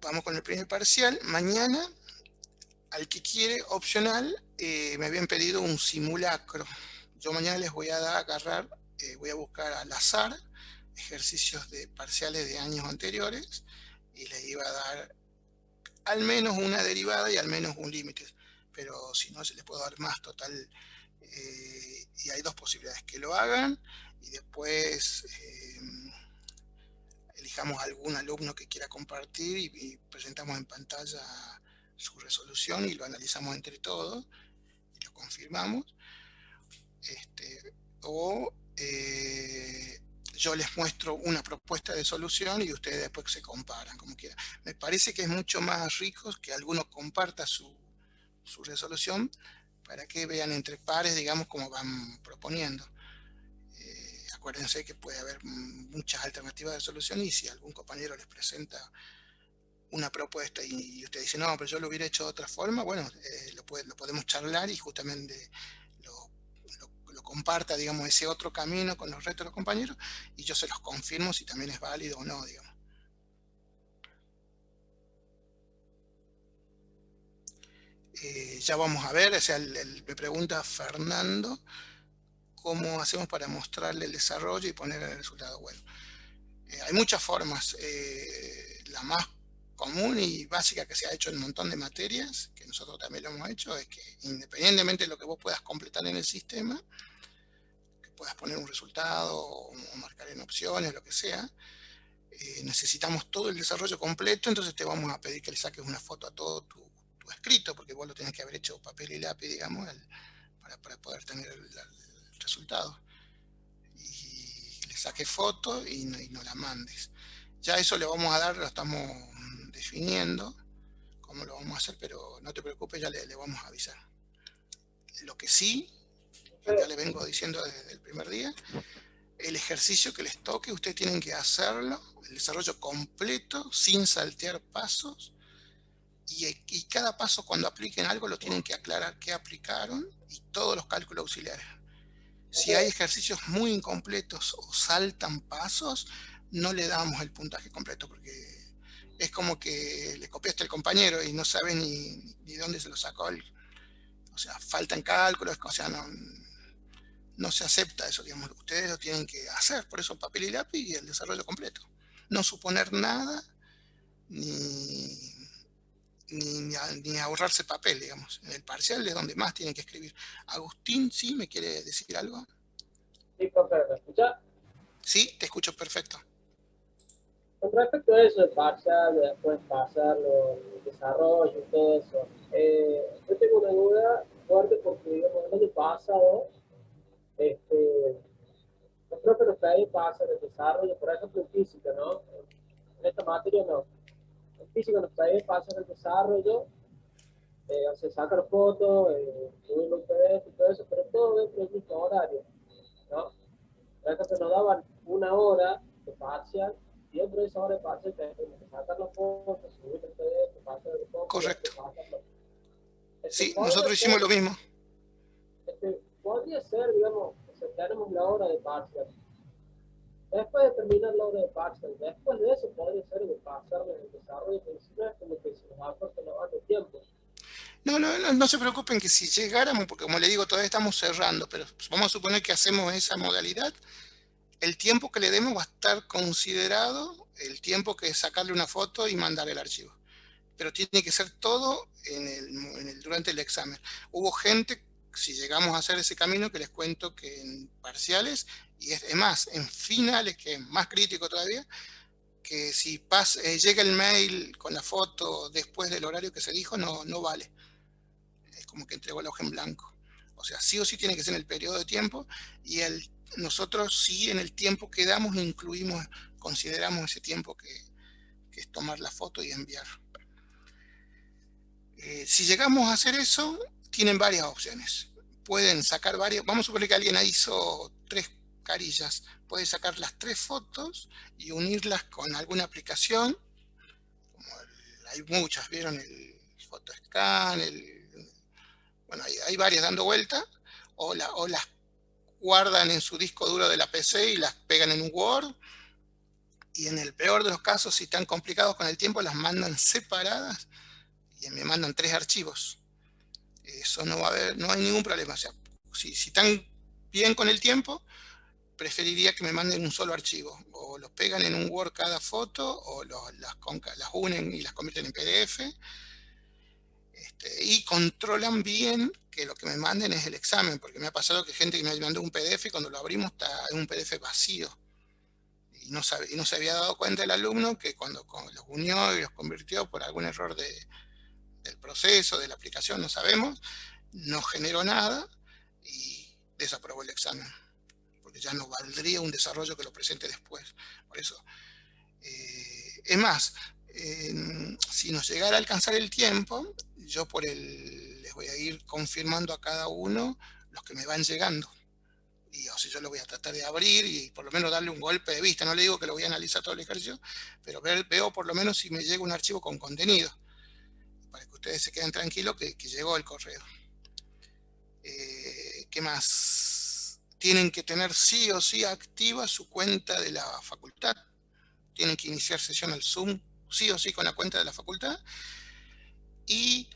Vamos con el primer parcial. Mañana, al que quiere, opcional, me habían pedido un simulacro. Yo mañana les voy a agarrar, voy a buscar al azar ejercicios de parciales de años anteriores y les iba a dar al menos una derivada y al menos un límite, pero si no se les puedo dar más, total. Y hay dos posibilidades: que lo hagan y después elijamos algún alumno que quiera compartir y presentamos en pantalla su resolución y lo analizamos entre todos y lo confirmamos, o yo les muestro una propuesta de solución y ustedes después se comparan, como quieran. Me parece que es mucho más rico que alguno comparta su resolución para que vean entre pares, digamos, cómo van proponiendo. Acuérdense que puede haber muchas alternativas de solución, y si algún compañero les presenta una propuesta y usted dice, no, pero yo lo hubiera hecho de otra forma, bueno, lo podemos charlar y justamente lo comparta, digamos, ese otro camino con los restos de los compañeros, y yo se los confirmo si también es válido o no, digamos. Ya vamos a ver, o sea, me pregunta Fernando, ¿cómo hacemos para mostrarle el desarrollo y poner el resultado? Bueno, hay muchas formas. La más común y básica que se ha hecho en un montón de materias, que nosotros también lo hemos hecho, es que independientemente de lo que vos puedas completar en el sistema, que puedas poner un resultado o marcar en opciones, lo que sea, necesitamos todo el desarrollo completo. Entonces te vamos a pedir que le saques una foto a todo tu escrito, porque vos lo tenés que haber hecho papel y lápiz, digamos, para poder tener el resultado. Y le saques foto y no la mandes. Ya eso le vamos a dar, lo estamos definiendo cómo lo vamos a hacer, pero no te preocupes, ya le vamos a avisar. Lo que sí, ya le vengo diciendo desde el primer día, el ejercicio que les toque, ustedes tienen que hacerlo, el desarrollo completo, sin saltear pasos, y cada paso, cuando apliquen algo, lo tienen que aclarar qué aplicaron y todos los cálculos auxiliares. Si hay ejercicios muy incompletos o saltan pasos, no le damos el puntaje completo, porque es como que le copiaste al compañero y no sabe ni dónde se lo sacó. O sea, faltan cálculos, o sea, no se acepta eso, digamos. Ustedes lo tienen que hacer, por eso papel y lápiz y el desarrollo completo. No suponer nada, ni ahorrarse papel, digamos. En el parcial es donde más tienen que escribir. Agustín, ¿sí me quiere decir algo? Sí, profe, ¿me escucha? Sí, te escucho perfecto. Con respecto a eso de parcial, de después pasar los desarrollos y todo eso, yo tengo una duda fuerte porque, digamos, el año pasado, los profes nos traen pasar el desarrollo, por ejemplo, en física, ¿no? En esta materia no. En física nos traen pasar el desarrollo, o sea, sacar fotos, subir un PDF y todo eso, pero todo dentro del mismo horario, ¿no? Por ejemplo, nos daban una hora de parcial, y dentro de esa hora de parcial tenemos que sacar las fotos, subir el PDF, pasar el foto. Correcto. Sí, nosotros hicimos lo mismo. Podría ser, digamos, o sea, tenemos la hora de parcial. Después de terminar la hora de parcial, después de eso podría ser de pasarle el desarrollo, pero si no es como que se nos acorta la hora de tiempo. No se preocupen, que si llegáramos, porque como le digo, todavía estamos cerrando, pero vamos a suponer que hacemos esa modalidad, el tiempo que le demos va a estar considerado el tiempo que es sacarle una foto y mandar el archivo. Pero tiene que ser todo durante el examen. Hubo gente, si llegamos a hacer ese camino, que les cuento que en parciales, y es más, en finales, que es más crítico todavía, que si llega el mail con la foto después del horario que se dijo, no vale. Es como que entregó la hoja en blanco. O sea, sí o sí tiene que ser en el periodo de tiempo, y el nosotros sí en el tiempo que damos consideramos ese tiempo que es tomar la foto y enviar. Si llegamos a hacer eso, tienen varias opciones. Pueden sacar varios, vamos a suponer que alguien hizo 3 carillas, puede sacar las 3 fotos y unirlas con alguna aplicación, como hay muchas, ¿vieron? El Photoscan, bueno, hay varias dando vuelta, o las guardan en su disco duro de la PC y las pegan en un Word, y en el peor de los casos, si están complicados con el tiempo, las mandan separadas y me mandan 3 archivos. Eso no hay ningún problema. O sea, si están bien con el tiempo, preferiría que me manden un solo archivo. O los pegan en un Word cada foto, o las unen y las convierten en PDF. Y controlan bien que lo que me manden es el examen, porque me ha pasado que gente que me mandó un PDF y cuando lo abrimos está en un PDF vacío. Y no se había dado cuenta el alumno que cuando los unió y los convirtió por algún error del proceso, de la aplicación, no sabemos, no generó nada y desaprobó el examen, porque ya no valdría un desarrollo que lo presente después. Por eso, es más, si nos llegara a alcanzar el tiempo, yo les voy a ir confirmando a cada uno los que me van llegando. Y o sea, yo lo voy a tratar de abrir y por lo menos darle un golpe de vista. No le digo que lo voy a analizar todo el ejercicio, pero veo por lo menos si me llega un archivo con contenido, para que ustedes se queden tranquilos que llegó el correo. ¿Qué más? Tienen que tener sí o sí activa su cuenta de la facultad. Tienen que iniciar sesión al Zoom sí o sí con la cuenta de la facultad. Y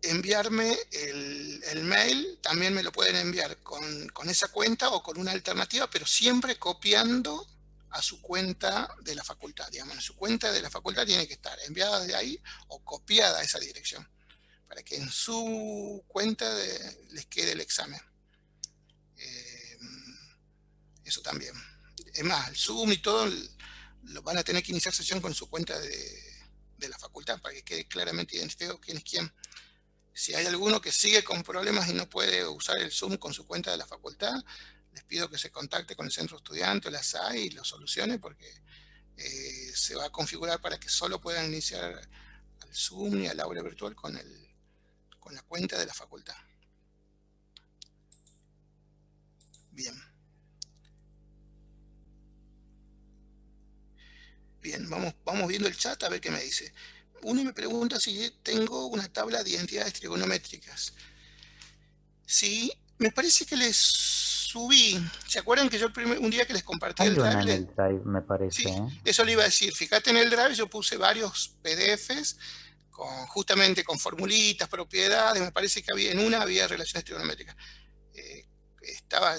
enviarme el mail, también me lo pueden enviar con esa cuenta o con una alternativa, pero siempre copiando a su cuenta de la facultad. Digamos, su cuenta de la facultad tiene que estar enviada de ahí o copiada a esa dirección, para que en su cuenta les quede el examen. Eso también. Es más, el Zoom y todo lo van a tener que iniciar sesión con su cuenta de la facultad, para que quede claramente identificado quién es quién. Si hay alguno que sigue con problemas y no puede usar el Zoom con su cuenta de la facultad, les pido que se contacte con el centro estudiante o la SAI y lo solucione, porque se va a configurar para que solo puedan iniciar al Zoom y al aula virtual con la cuenta de la facultad. Bien. Bien, vamos viendo el chat a ver qué me dice. Uno me pregunta si tengo una tabla de identidades trigonométricas. Sí, me parece que les subí. ¿Se acuerdan que yo un día que les compartí Hay el una en drive? el Drive, me parece. Sí, eso le iba a decir. Fíjate, en el drive yo puse varios PDFs justamente con formulitas, propiedades. Me parece que había relaciones trigonométricas.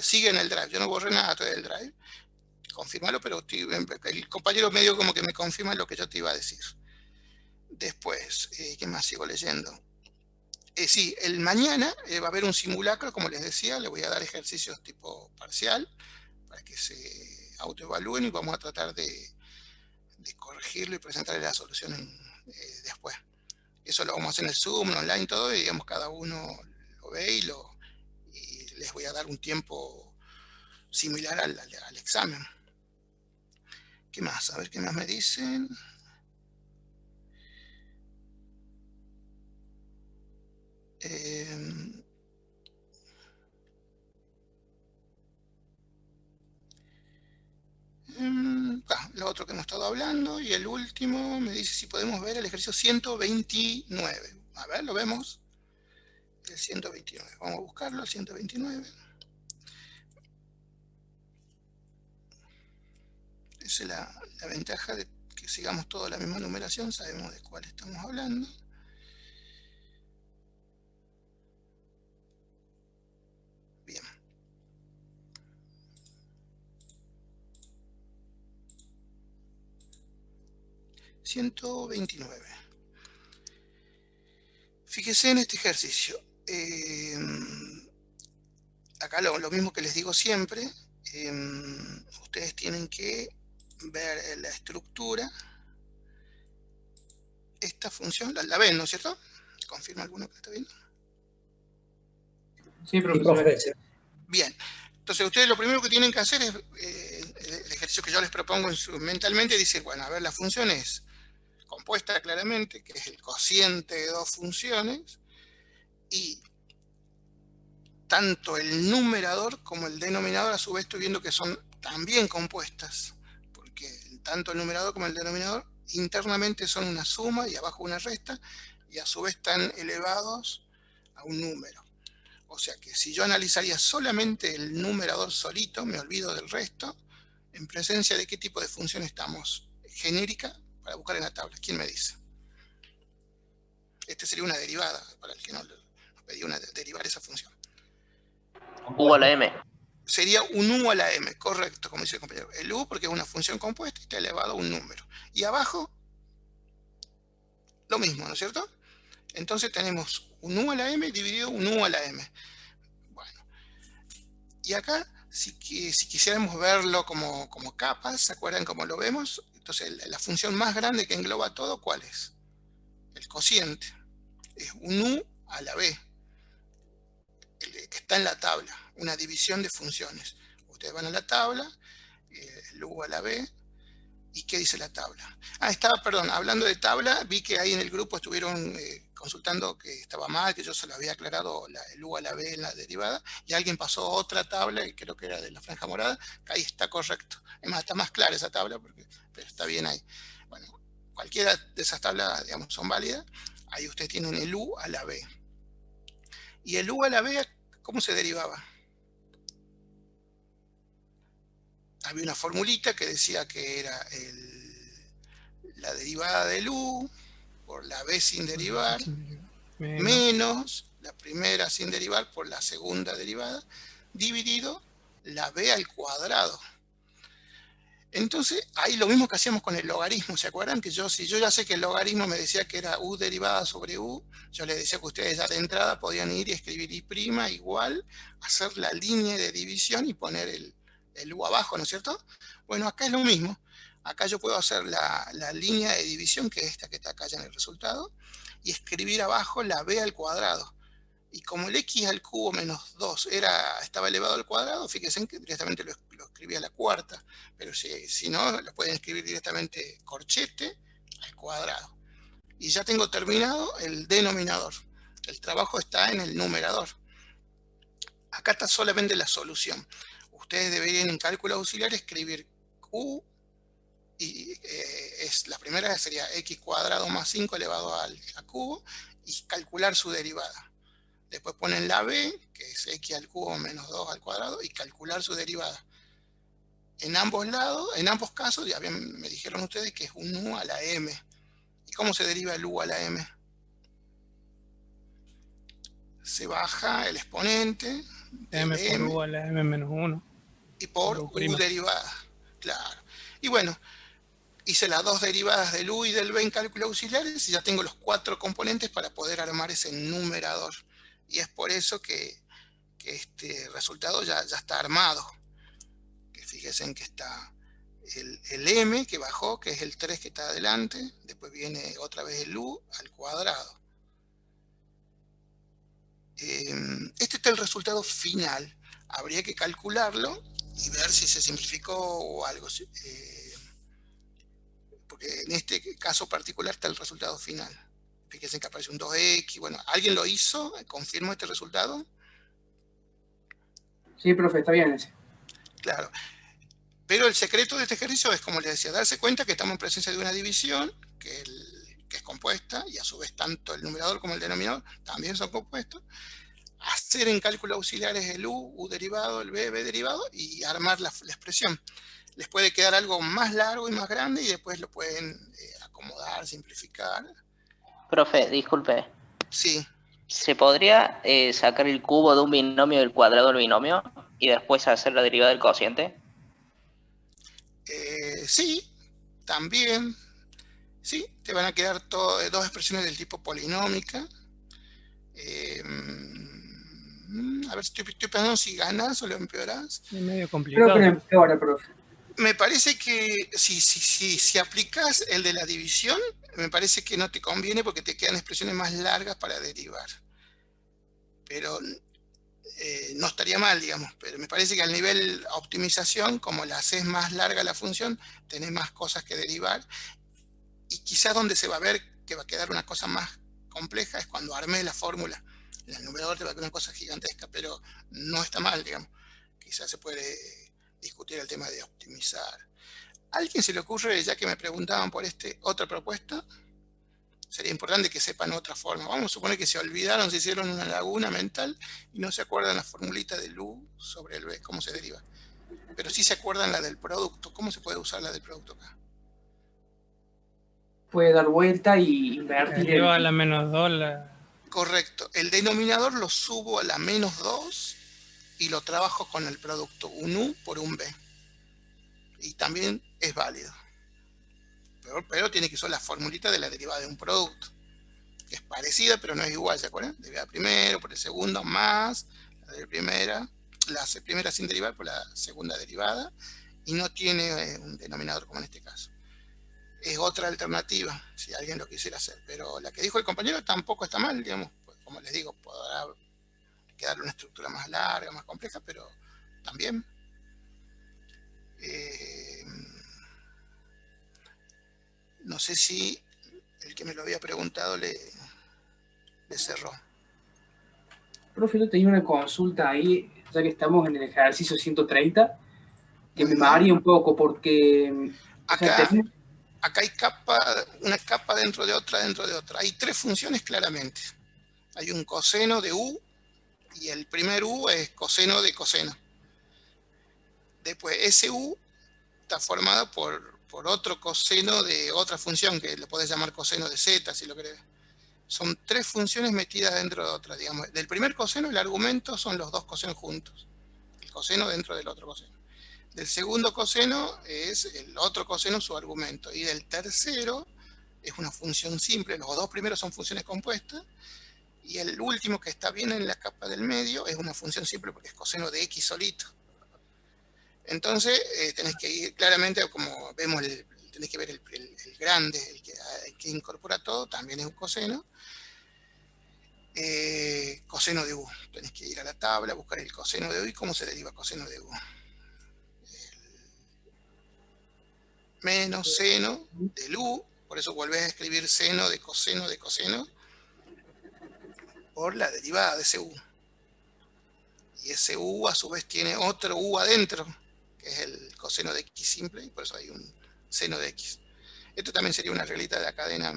Sigue en el drive. Yo no borré nada todavía del drive. Confírmalo, pero el compañero medio como que me confirma lo que yo te iba a decir. Después, ¿qué más sigo leyendo? Sí, el mañana va a haber un simulacro, como les decía, le voy a dar ejercicios tipo parcial para que se autoevalúen y vamos a tratar de corregirlo y presentarle la solución después. Eso lo vamos a hacer en el Zoom, online, todo, y digamos cada uno lo ve y les voy a dar un tiempo similar al examen. ¿Qué más? A ver qué más me dicen. Lo otro que hemos estado hablando, y el último me dice si podemos ver el ejercicio 129. A ver, lo vemos. El 129. Vamos a buscarlo, el 129. Esa es la ventaja de que sigamos toda la misma numeración, sabemos de cuál estamos hablando. Bien. ...129... Fíjese en este ejercicio. Acá lo mismo que les digo siempre. Ustedes tienen que ver la estructura. Esta función, la ven, ¿no es cierto? ¿Confirma alguno que está viendo? Sí, profesor. Sí. Bien. Entonces ustedes lo primero que tienen que hacer es, el ejercicio que yo les propongo mentalmente, dice, bueno, a ver, la función es compuesta claramente, que es el cociente de dos funciones, y tanto el numerador como el denominador a su vez estoy viendo que son también compuestas, porque tanto el numerador como el denominador internamente son una suma y abajo una resta, y a su vez están elevados a un número. O sea que si yo analizaría solamente el numerador solito, me olvido del resto, en presencia de qué tipo de función estamos. Genérica, para buscar en la tabla. ¿Quién me dice? Este sería una derivada, para el que no pedí derivar esa función. U a la M. Sería un U a la M, correcto, como dice el compañero. El U porque es una función compuesta y está elevado a un número. Y abajo, lo mismo, ¿no es cierto? Entonces tenemos un U a la M dividido un U a la M. Bueno, y acá, si quisiéramos verlo como capas, ¿se acuerdan cómo lo vemos? Entonces la función más grande que engloba todo, ¿cuál es? El cociente. Es un U a la B, que está en la tabla, una división de funciones. Ustedes van a la tabla, el U a la B, ¿y qué dice la tabla? Perdón, hablando de tabla, vi que ahí en el grupo estuvieron consultando que estaba mal, que yo se lo había aclarado el U a la B en la derivada, y alguien pasó otra tabla, y creo que era de la franja morada, que ahí está correcto. Es más, está más clara esa tabla, pero está bien ahí. Bueno, cualquiera de esas tablas, digamos, son válidas. Ahí ustedes tienen el U a la B. Y el U a la B, ¿cómo se derivaba? Había una formulita que decía que era la derivada del U por la B sin derivar, menos la primera sin derivar por la segunda derivada, dividido la B al cuadrado. Entonces, ahí lo mismo que hacíamos con el logaritmo, ¿se acuerdan? Que si yo ya sé que el logaritmo me decía que era U derivada sobre U, yo les decía que ustedes ya de entrada podían ir y escribir I' igual, hacer la línea de división y poner el U abajo, ¿no es cierto? Bueno, acá es lo mismo. Acá yo puedo hacer la línea de división, que es esta que está acá ya en el resultado, y escribir abajo la B al cuadrado. Y como el x al cubo menos 2 estaba elevado al cuadrado, fíjense que directamente lo escribí a la cuarta. Pero si no, lo pueden escribir directamente corchete al cuadrado. Y ya tengo terminado el denominador. El trabajo está en el numerador. Acá está solamente la solución. Ustedes deberían en cálculo auxiliar escribir Q, y la primera sería x cuadrado más 5 elevado a cubo, y calcular su derivada. Después ponen la b, que es x al cubo menos 2 al cuadrado, y calcular su derivada. En ambos lados, en ambos casos, ya bien me dijeron ustedes que es un u a la m. ¿Y cómo se deriva el u a la m? Se baja el exponente M por u a la m menos 1. Y por u derivada. Claro. Y bueno, hice las dos derivadas del u y del b en cálculo auxiliares y ya tengo los 4 componentes para poder armar ese numerador. Y es por eso que este resultado ya está armado. Que fíjense en que está el m que bajó, que es el 3 que está adelante. Después viene otra vez el u al cuadrado. Este está el resultado final. Habría que calcularlo y ver si se simplificó o algo. Porque en este caso particular está el resultado final. Fíjense que aparece un 2x. Bueno, ¿alguien lo hizo? ¿Confirmó este resultado? Sí, profe, está bien ese. Claro. Pero el secreto de este ejercicio es, como les decía, darse cuenta que estamos en presencia de una división que es compuesta, y a su vez tanto el numerador como el denominador también son compuestos. Hacer en cálculo auxiliares el u derivado, el b derivado, y armar la expresión. Les puede quedar algo más largo y más grande, y después lo pueden acomodar, simplificar. Profe, disculpe. Sí. ¿Se podría sacar el cubo de un binomio del cuadrado del binomio y después hacer la derivada del cociente? Sí, también. Sí, te van a quedar dos expresiones del tipo polinómica. A ver, estoy pensando si ganas o lo empeoras. Es medio complicado. Creo que empeora, profe. Me parece que si aplicas el de la división, me parece que no te conviene porque te quedan expresiones más largas para derivar. Pero no estaría mal, digamos, pero me parece que al nivel optimización, como la haces más larga la función, tenés más cosas que derivar, y quizás donde se va a ver que va a quedar una cosa más compleja es cuando armé la fórmula. En el numerador te va a quedar una cosa gigantesca, pero no está mal, digamos. Quizás se puede discutir el tema de optimizar. ¿A alguien se le ocurre, ya que me preguntaban por otra propuesta? Sería importante que sepan otra forma. Vamos a suponer que se olvidaron, se hicieron una laguna mental y no se acuerdan la formulita del U sobre el B, cómo se deriva. Pero sí se acuerdan la del producto. ¿Cómo se puede usar la del producto acá? Puede dar vuelta y invertir Lleva a la menos 2 Correcto. El denominador lo subo a la menos 2 y lo trabajo con el producto, un U por un B. Y también es válido. Pero tiene que usar la formulita de la derivada de un producto, que es parecida, pero no es igual, ¿se acuerdan? Derivada primero por el segundo más la de primera, la primera sin derivar por la segunda derivada, y no tiene un denominador como en este caso. Es otra alternativa, si alguien lo quisiera hacer, pero la que dijo el compañero tampoco está mal, digamos, pues, como les digo, podrá quedar una estructura más larga, más compleja, pero también. No sé si el que me lo había preguntado le cerró. Profe, yo tenía una consulta ahí, ya que estamos en el ejercicio 130, que me maría un poco porque... Acá hay una capa dentro de otra, dentro de otra. Hay tres funciones claramente. Hay un coseno de U, y el primer U es coseno de coseno. Después, ese U está formado por otro coseno de otra función, que le podés llamar coseno de Z, si lo querés. Son tres funciones metidas dentro de otra, digamos. Del primer coseno, el argumento son los dos cosenos juntos. El coseno dentro del otro coseno. Del segundo coseno es el otro coseno, su argumento. Y del tercero es una función simple. Los dos primeros son funciones compuestas. Y el último, que está bien en la capa del medio, es una función simple porque es coseno de X solito. Entonces, tenés que ir claramente, como vemos, tenés que ver el grande, el que incorpora todo, también es un coseno. Coseno de U. Tenés que ir a la tabla, buscar el coseno de U y cómo se deriva coseno de U. Menos seno del U, por eso volvés a escribir seno de coseno por la derivada de ese U. Y ese U a su vez tiene otro U adentro, que es el coseno de X simple, y por eso hay un seno de X. Esto también sería una reglita de la cadena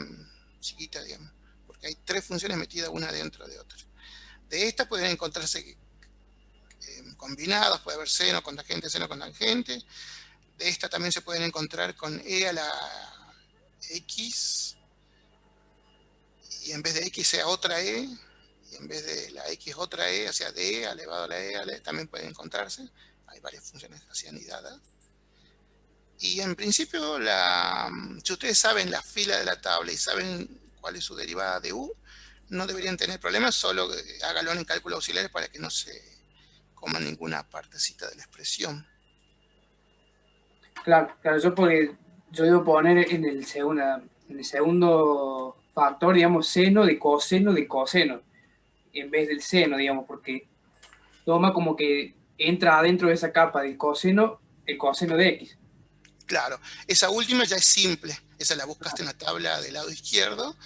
chiquita, digamos, porque hay tres funciones metidas una dentro de otra. De estas pueden encontrarse combinadas, puede haber seno con tangente. De esta también se pueden encontrar con E a la X, y en vez de X sea otra E, y en vez de la X otra E, hacia D, elevado a la E, también pueden encontrarse. Hay varias funciones así anidadas. Y en principio, si ustedes saben la fila de la tabla y saben cuál es su derivada de U, no deberían tener problemas, solo háganlo en cálculo auxiliar para que no se coma ninguna partecita de la expresión. Claro, yo iba a poner en el segundo factor, digamos, seno de coseno, en vez del seno, digamos, porque toma como que entra adentro de esa capa del coseno, el coseno de X. Claro, esa última ya es simple, esa la buscaste en la tabla del lado izquierdo,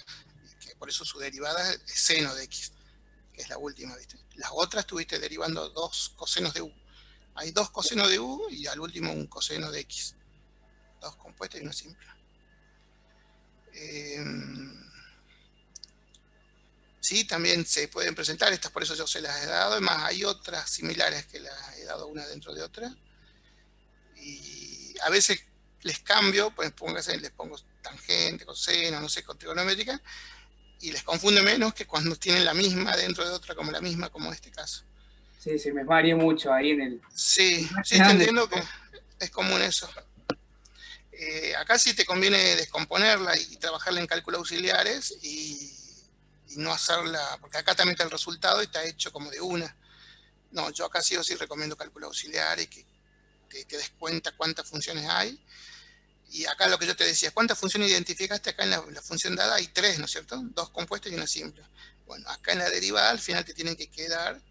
que por eso su derivada es seno de X, que es la última, ¿viste? Las otras estuviste derivando dos cosenos de U. Hay dos cosenos de U y al último un coseno de X. Dos compuestas y una simple. Sí, también se pueden presentar estas, por eso yo se las he dado. Además, hay otras similares que las he dado una dentro de otra. Y a veces les cambio, pues les pongo tangente, coseno, no sé, con trigonométrica, y les confunde menos que cuando tienen la misma dentro de otra como la misma, como en este caso. Sí, se me varía mucho ahí en el... Sí, te entiendo que es común eso. Acá sí te conviene descomponerla y trabajarla en cálculos auxiliares y no hacerla, porque acá también está el resultado y está hecho como de una. No, yo acá sí o sí recomiendo cálculos auxiliares, que te des cuenta cuántas funciones hay. Y acá lo que yo te decía, ¿cuántas funciones identificaste acá en la función dada? Hay tres, ¿no es cierto? Dos compuestas y una simple. Bueno, acá en la derivada al final te tienen que quedar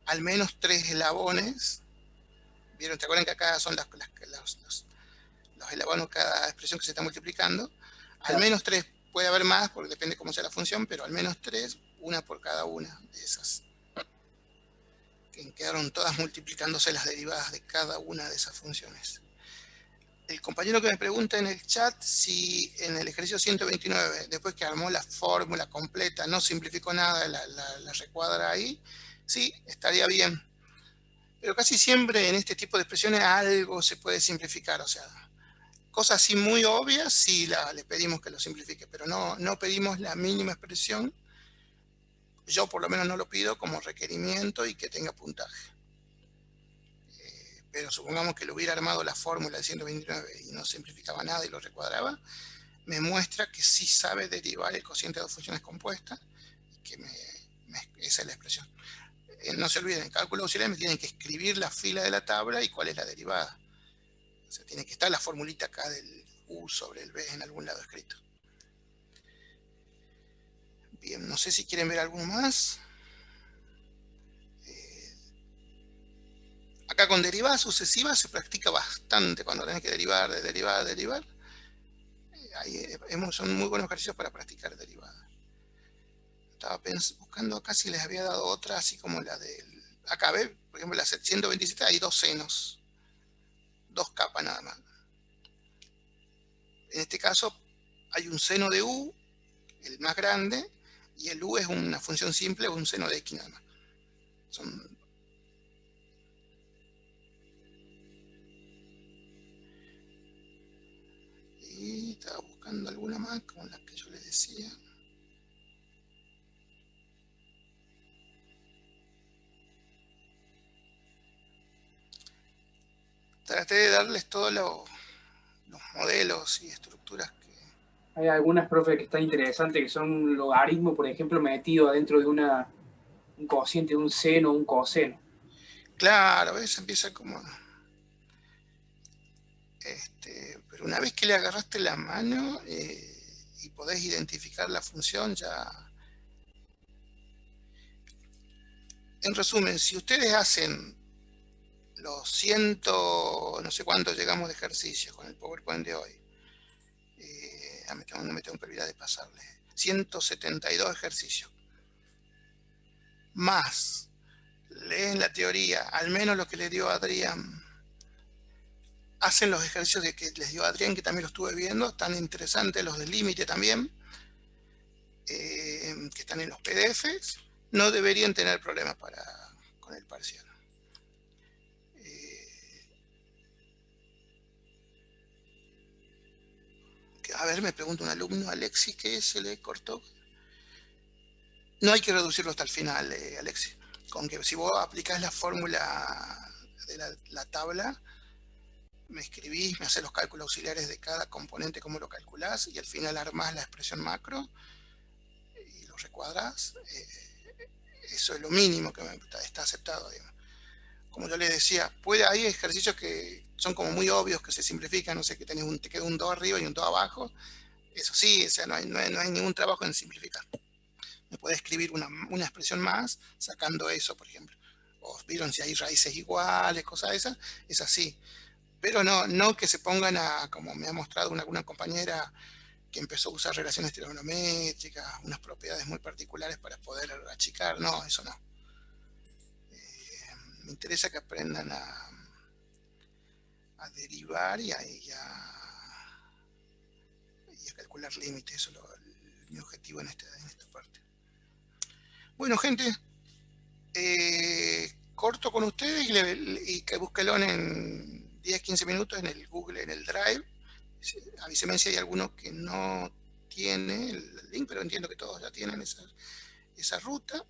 al menos 3 eslabones. ¿Vieron? ¿Te acuerdan que acá son los eslabones cada expresión que se está multiplicando? Al menos 3, puede haber más, porque depende cómo sea la función, pero al menos 3, una por cada una de esas. Que quedaron todas multiplicándose las derivadas de cada una de esas funciones. El compañero que me pregunta en el chat si en el ejercicio 129, después que armó la fórmula completa, no simplificó nada, la recuadra ahí, sí, estaría bien. Pero casi siempre en este tipo de expresiones algo se puede simplificar, o sea, cosas así muy obvias sí le pedimos que lo simplifique, pero no pedimos la mínima expresión. Yo por lo menos no lo pido como requerimiento y que tenga puntaje. Pero supongamos que le hubiera armado la fórmula del 129 y no simplificaba nada y lo recuadraba, me muestra que sí sabe derivar el cociente de dos funciones compuestas, y que esa es la expresión. No se olviden, en cálculo auxiliar me tienen que escribir la fila de la tabla y cuál es la derivada. O sea, tiene que estar la formulita acá del U sobre el B en algún lado escrito. Bien, no sé si quieren ver alguno más. Acá con derivadas sucesivas se practica bastante cuando tenés que derivar, derivar. Ahí son muy buenos ejercicios para practicar derivadas. Estaba buscando acá si les había dado otra, así como la del... Acá ve, por ejemplo, la 127 hay 2 senos. 2 capas nada más. En este caso hay un seno de U, el más grande, y el U es una función simple o un seno de X nada más. Y estaba buscando alguna más, como las que yo les decía. Traté de darles todos los modelos y estructuras que... Hay algunas, profe, que están interesantes, que son un logaritmo, por ejemplo, metido adentro de un cociente de un seno o un coseno. Claro, ¿ves? Empieza como... pero una vez que le agarraste la mano y podés identificar la función, ya... En resumen, si ustedes hacen los 100, no sé cuánto llegamos de ejercicios con el PowerPoint de hoy, no me tengo que olvidar de pasarles, 172 ejercicios, más leen la teoría, al menos lo que le dio Adrián, hacen los ejercicios que les dio Adrián, que también los estuve viendo, están interesantes, los del límite también, que están en los PDFs, no deberían tener problemas con el parcial. A ver, me pregunta un alumno, Alexis, ¿qué se le cortó? No hay que reducirlo hasta el final, Alexis. Con que si vos aplicás la fórmula de la tabla, me escribís, me haces los cálculos auxiliares de cada componente, cómo lo calculás, y al final armás la expresión macro y lo recuadrás. Eso es lo mínimo que está aceptado, digamos. Como yo les decía, hay ejercicios que son como muy obvios, que se simplifican, no sé, que te queda un 2 arriba y un 2 abajo. Eso sí, o sea, no hay ningún trabajo en simplificar. Me puede escribir una expresión más sacando eso, por ejemplo. O vieron si hay raíces iguales, cosas de esas, es así. Pero no que se pongan como me ha mostrado una compañera que empezó a usar relaciones trigonométricas, unas propiedades muy particulares para poder achicar. No, eso no. Me interesa que aprendan a derivar y a calcular límites. Eso es mi objetivo en esta parte. Bueno, gente, corto con ustedes y que búsquenlo en 10-15 minutos en el Google, en el Drive. Avísenme si hay alguno que no tiene el link, pero entiendo que todos ya tienen esa ruta.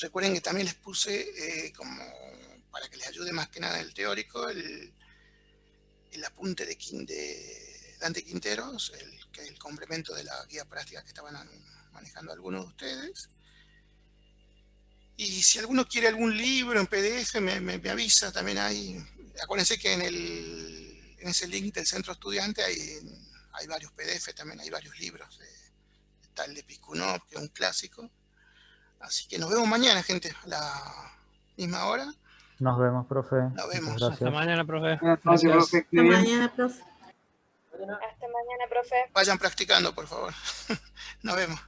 Recuerden que también les puse, como para que les ayude más que nada el teórico, el apunte de Dante Quinteros, que es el complemento de la guía práctica que estaban manejando algunos de ustedes. Y si alguno quiere algún libro en PDF, me avisa, también hay. Acuérdense que en ese link del centro estudiante hay varios PDF, también hay varios libros. Está el de Piskunov, que es un clásico. Así que nos vemos mañana, gente, a la misma hora. Nos vemos, profe. Nos vemos. Muchas Hasta gracias. mañana, profe. Buenas noches, Gracias. profe. Hasta mañana, profe. Hasta mañana, profe. Vayan practicando, por favor. Nos vemos.